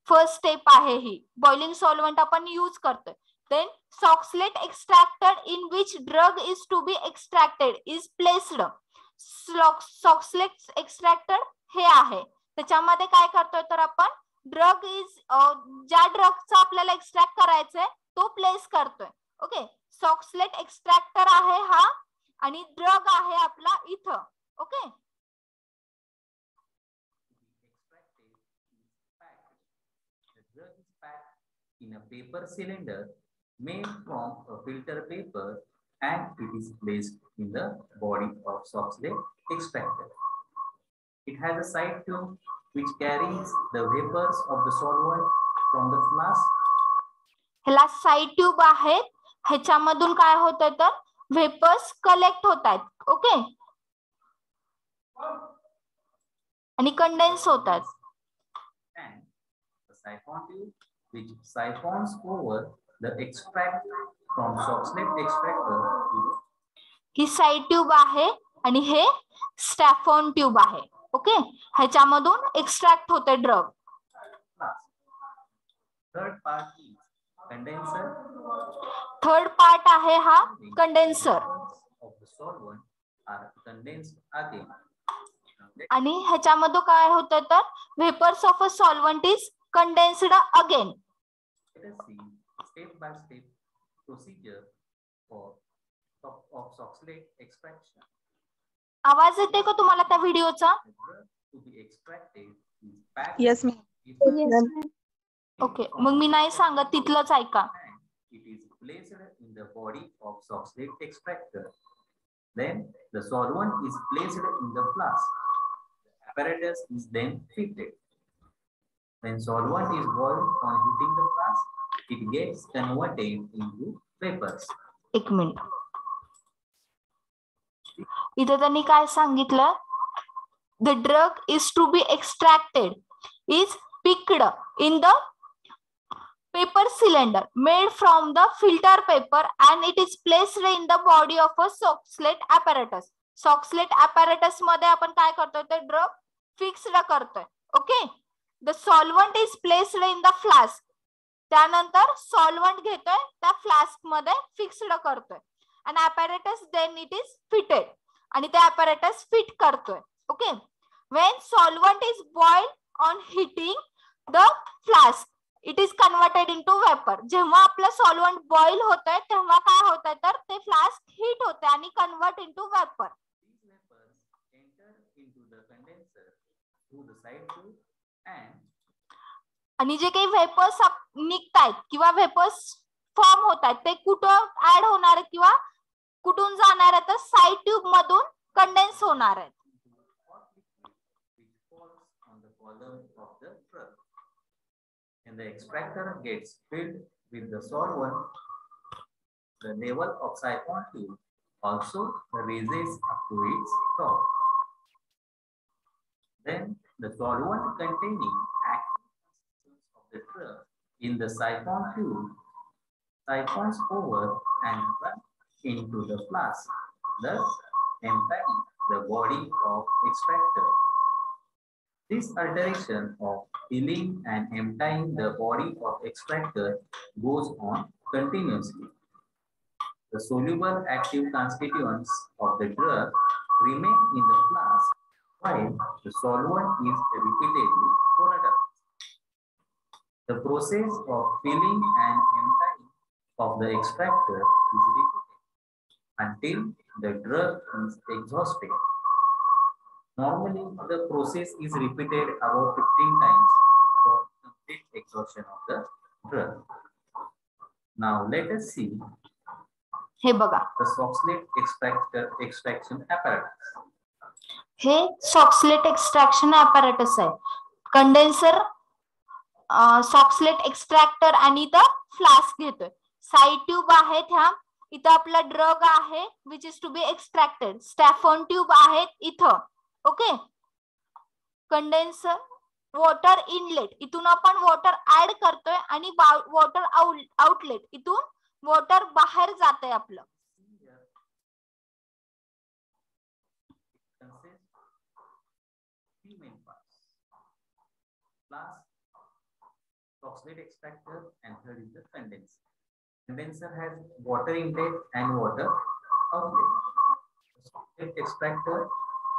फर्स्ट स्टेप आहे ही. बॉइलिंग सॉल्वंट आपण यूज करतोय. Then SOXLate extractor in which drug is to be extracted is placed. SOXLate extractor हे आहे. त्याच्यामध्ये काय करतोय तर आपण ड्रग इज ज्या ड्रगचा आपल्याला एक्स्ट्रॅक्ट करायचंय तो प्लेस करतोय. ओके, SOXLate एक्स्ट्रॅक्टर आहे हा आणि ड्रग आहे आपला इथं. Okay, the drug is packed in a paper cylinder made from a filter paper and it is placed in the body of SOXLate extractor. It has a side tube which carries the vapors of the solvent from the flask. ह्याला side tube आहे. ह्याच्यामधून काय होतंय तर vapours collect होत आहेत. Okay, आणि condense होत आहेत. And the siphon tube which siphons over the extract from SOXLate extractor to he side tube आहे आणि हे स्टॅफॉन ट्यूब आहे. ओके, ह्याच्यामधून एक्स्ट्रॅक्ट होते drug. flask. Third part is condenser. Third part आहे हा condenser Of the solvent are condensed again. Now आणि ह्याच्यामध्ये काय होतं तर vapours of a solvent is condensed again. let us see step by step procedure for of SOXLate extraction. आवाज येते का तुम्हाला त्या व्हिडिओचा? Yes ma'am. Yes, ma'am. Okay, मग मी नाही सांगत, तिथलंच ऐका. It is placed in the body of Soxhlet extractor. Then the solvent is placed in the flask. The apparatus is then fitted. When solvent is boiled on heating the flask, it gets converted into vapors. एक minute, इथे त्यांनी काय सांगितलं? The drug is to be extracted, is picked in the paper cylinder made from the filter paper and it is placed in the body of a Soxhlet apparatus. Soxhlet apparatus मध्ये आपण काय करतोय? ते drug fixed करतोय. Okay, the solvent is placed in the flask. त्यानंतर solvent घेतोय, त्या flask मध्ये फिक्स्ड करतोय. आणि apparatus then it is fitted, आणि ते apparatus फिट करतोय. Okay, when solvent is boiled on heating the flask, it is converted into vapor. जेव्हा आपलं सॉल्वंट बॉईल होतंय तेव्हा काय होतंय? तर ते फ्लास्क हीट होते आणि convert into vapour. These vapors enter into the condenser through the side tube and आणि जे काही वेपर्स निघतायत किंवा वेपर्स फॉर्म होत आहेत ते कुठं ऍड होणार आहे किंवा कुठून जाणार आहे? तर साइड ट्यूब मधून कंडेन्स होणार आहेत. which falls on the column of the drug. When the extractor gets filled with the solvent, the level of siphon tube also raises up to its top. Then the solvent containing active substance of the drug in the siphon tube siphons over and run into the flask, thus emptying the body of extractor. This alteration of filling and emptying the body of extractor goes on continuously. The soluble active constituents of the drug remain in the flask while the solvent is repeatedly polarized. The process of filling and emptying of the extractor is repeated until the drug is exhausted. Normally, the process is repeated about 15 times for complete exhaustion of the drug. Now, let us see हे बघा, the Soxhlet extraction apparatus. हे Soxhlet extraction apparatus आहे. Condenser, Soxhlet extractor आणि इथं flask घेतोय. Side tube आहेत ह्या. इथं आपला ड्रग आहे which is to be extracted. Siphon tube आहेत इथं. ओके, कंडेन्सर, वॉटर इनलेट, इथून आपण वॉटर ऍड करतोय आणि वॉटर आउटलेट, इथून वॉटर बाहेर जाते आपलं. Consists three main parts: flask, Soxhlet extractor, and third is the condenser. Condenser has water intake and water outlet. The Soxhlet extractor,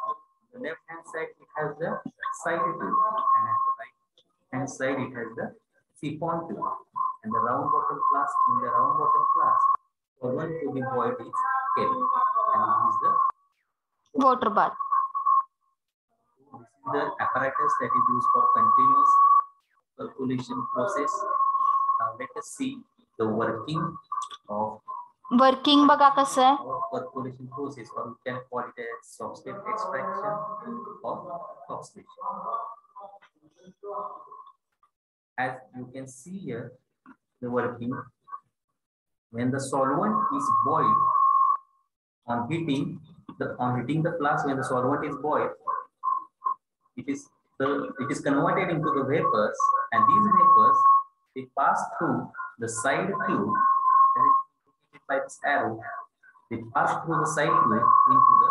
on the left hand side it has the side tube, and at the right hand side it has the siphon tube. And the round bottom flask, in the round bottom flask, solvent to be boiled is kept, and it is the water bath. This is the apparatus that is used for continuous percolation process. Now let us see the working of working बघा कसं आहे. our percolation process, or we can call it as Soxhlet extraction or oxidation. As you can see here, the working, when the solvent is boiled on heating the flask, when the solvent is boiled, it is converted into the vapors, and these vapors, they pass through the side tube, that is indicated by this arrow. They pass through the side tube into the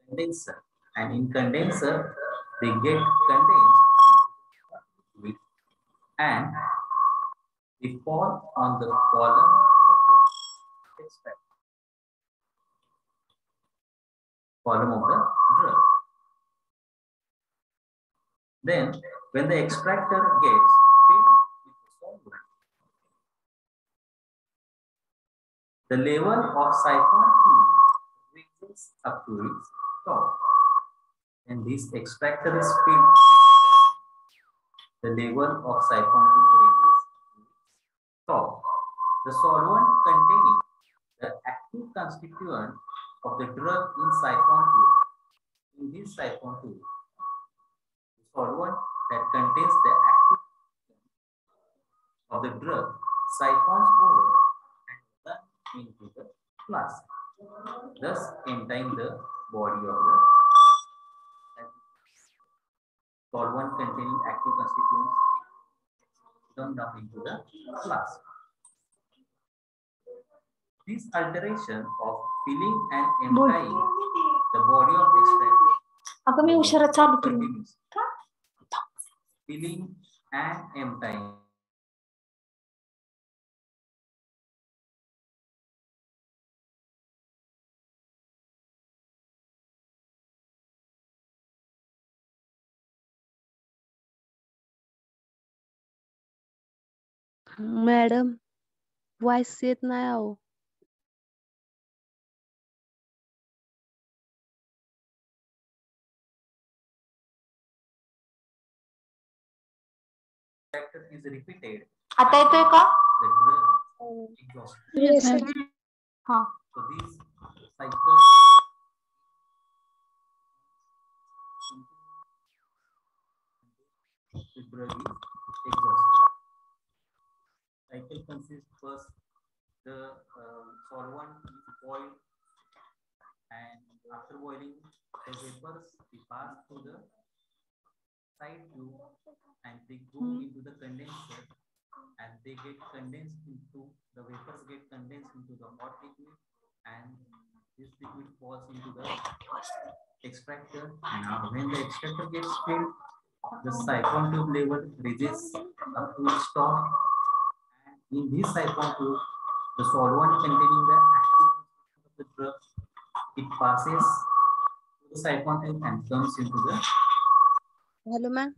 condenser, and in condenser they get condensed with, and they fall on the column of the extractor, column of the drug. Then, when the extractor gets filled with the solvent, the level of siphon tube raises up to its top. and this extractor is filled, the level of siphon tube reaches top. The solvent containing the active constituent of the drug in siphon tube. In this siphon tube, the solvent that contains the active of the drug siphons over and run into the flask, thus emptying the body of the solvent containing active constituents come down into the flask. This alteration of filling and emptying the body of extractor अगं मी उशिरा चालू केलं. continues. Filling and emptying madam voice येत नाही अहो. is repeated. आता येतोय का? The drug exhaust. Yes, sir. हा. So these cycles the drug is exhausted. Cycle consists first the solvent is boiled, and after boiling the vapors they pass through the side tube and they go into the condenser and they get condensed into the vapors get condensed into the hot liquid, and this liquid falls into the extractor, and when the extractor gets filled the siphon tube level reaches up to its top, and in this siphon tube the solvent containing the active constituent of the drug it passes through the siphon tube and comes into the hello ma'am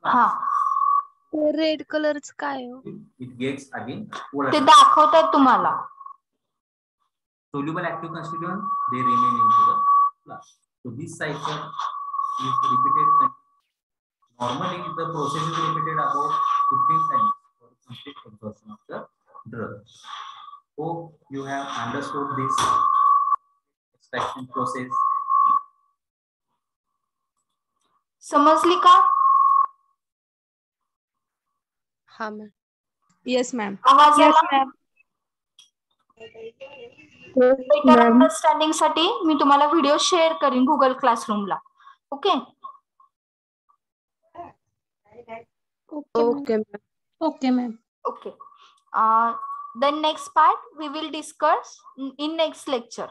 हा. Red कलरच काय हो? it gets again ते volatile. दाखवतात तुम्हाला. Soluble active constituent they remain into the flask. So this cycle is repeated. Normally the process is repeated about 15 times for complete absorption of the drug. Hope you have understood this extraction process. समजली का? हा ma'am. Yes, ma'am. आवाज Yes, आला? ma'am. Better understanding साठी मी तुम्हाला video share करीन Google क्लासरूमला. Okay. Okay ma'am. Okay, ma'am. Okay. The next part we will discuss in next lecture.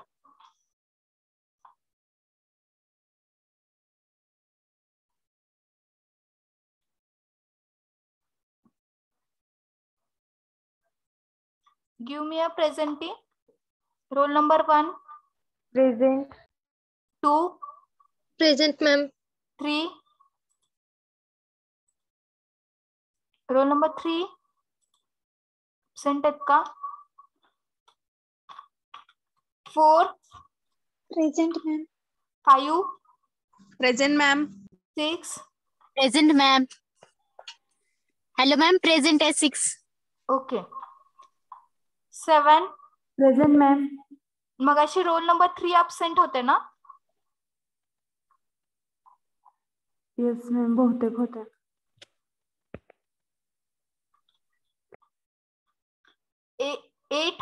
Give me a presenting. Roll number 1, Present. 2, present ma'am. 3. Roll number 3. Absent आहेत का? 4, Present, ma'am. 5, Present, ma'am. 6. Present, ma'am. Hello, ma'am. Present at 6. Okay. 7. Present, ma'am. मगाशी roll number 3 absent होते ना? Yes, ma'am. बहुतेक होते. 8.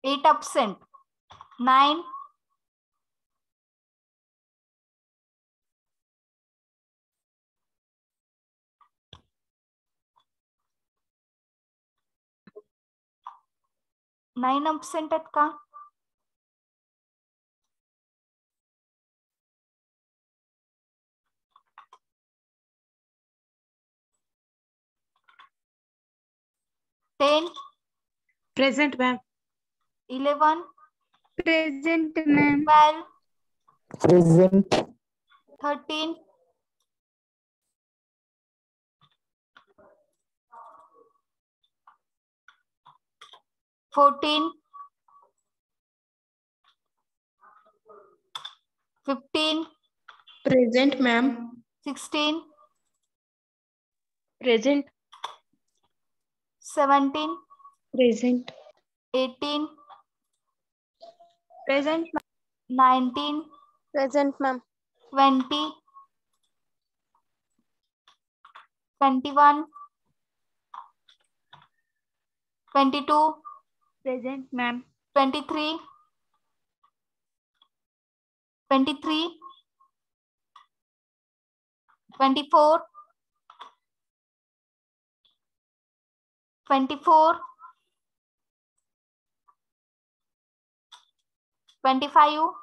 8 absent. 9. 9 absent आहेत का? 10. Present, ma'am. 11. Present, ma'am. 12. Present. 13. 14, 15, Present, ma'am. 16, Present. 17, Present. 18, Present. 19, Present, ma'am. 20, 21, 22, Present, ma'am. 23, 23, 24, 24, 25,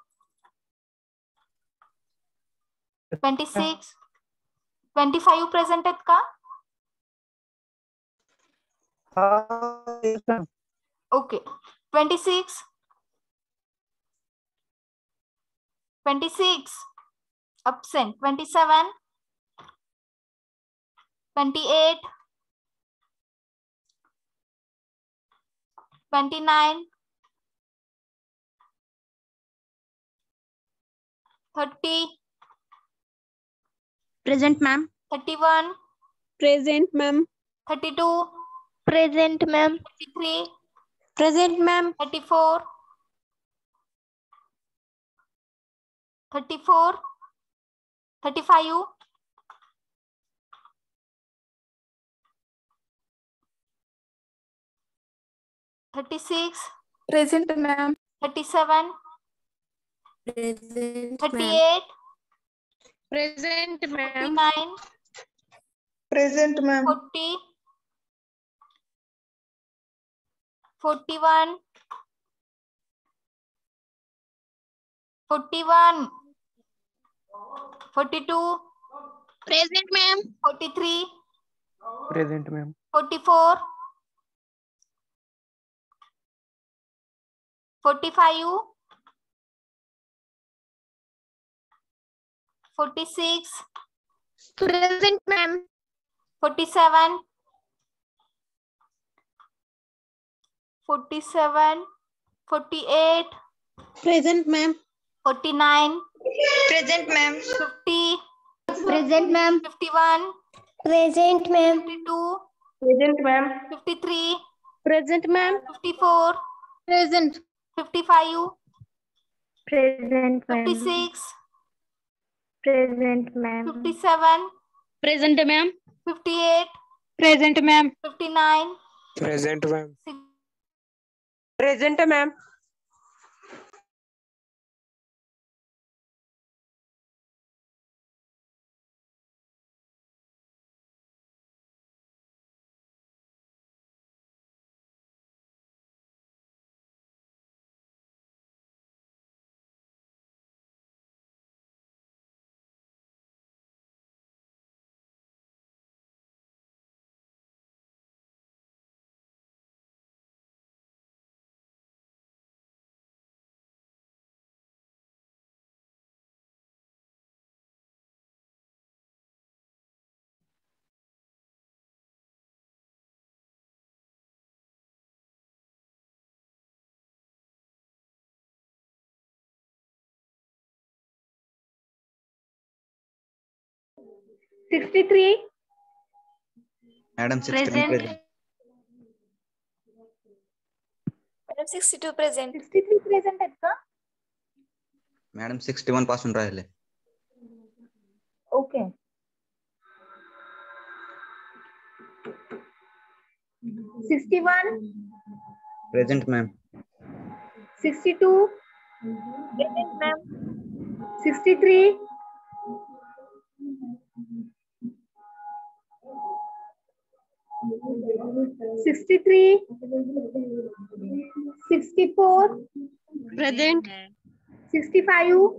26, 25 present आहेत का? Okay. 26, 26, absent. 27, 28, 29, 30, Present, ma'am. 31, Present, ma'am. 32, Present, ma'am. 33, Present, ma'am. 34, 34, 35, 36, Present, ma'am. 37, Present, 38, Present, 39, Present, ma'am. 40, 41, 41, 42, Present, ma'am. 43, Present, ma'am. 44, 45, 46, Present, ma'am. 47, 47, 48, Present, ma'am. 49, Present, ma'am. 50, Present, ma'am. 51, Present, ma'am. 52, Present, ma'am. 53, Present, ma'am. 54, Present. 55, Present, ma'am. 56, Present, ma'am. 57, Present, ma'am. 58, Present, ma'am. 59, Present, ma'am. Present, ma'am. Madam 61 present. Madam 62 present. 63 present आहेत का? Madam 61 पासून राहिले. Okay. 61, Present, ma'am. 62, present ma'am. 63, 63, 64, Present. 65,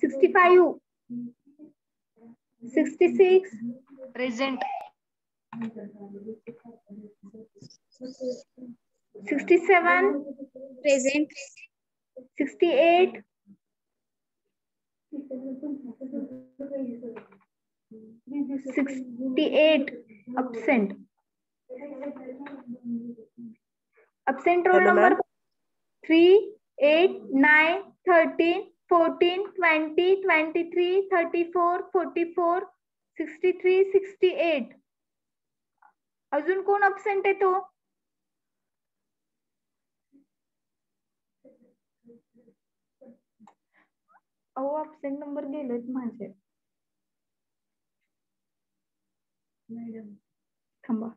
65, 66, Present. 67, Present. 68, 68 absent. Absent roll Hello, number ma'am. 3, 8, 9, 13, 14, 20, 23, 34, 44, 63, 68. अजून कोण absent आहे तो? अहो absent number गेलेत माझे. मॅडम थांबा.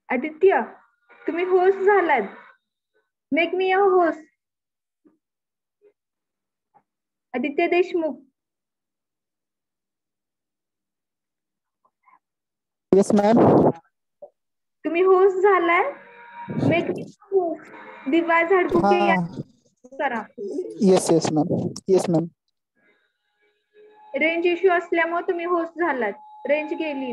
आदित्य, तुम्ही होस्ट झालात. Make me a host. Aditya Deshmukh. Yes, ma'am. तुम्ही होस्ट झालाय. Make me a host. दिवा झाडकुके या करा. Yes, ma'am. Yes, ma'am. Range issue असल्यामुळे तुम्ही होस्ट झालात. रेंज गेली.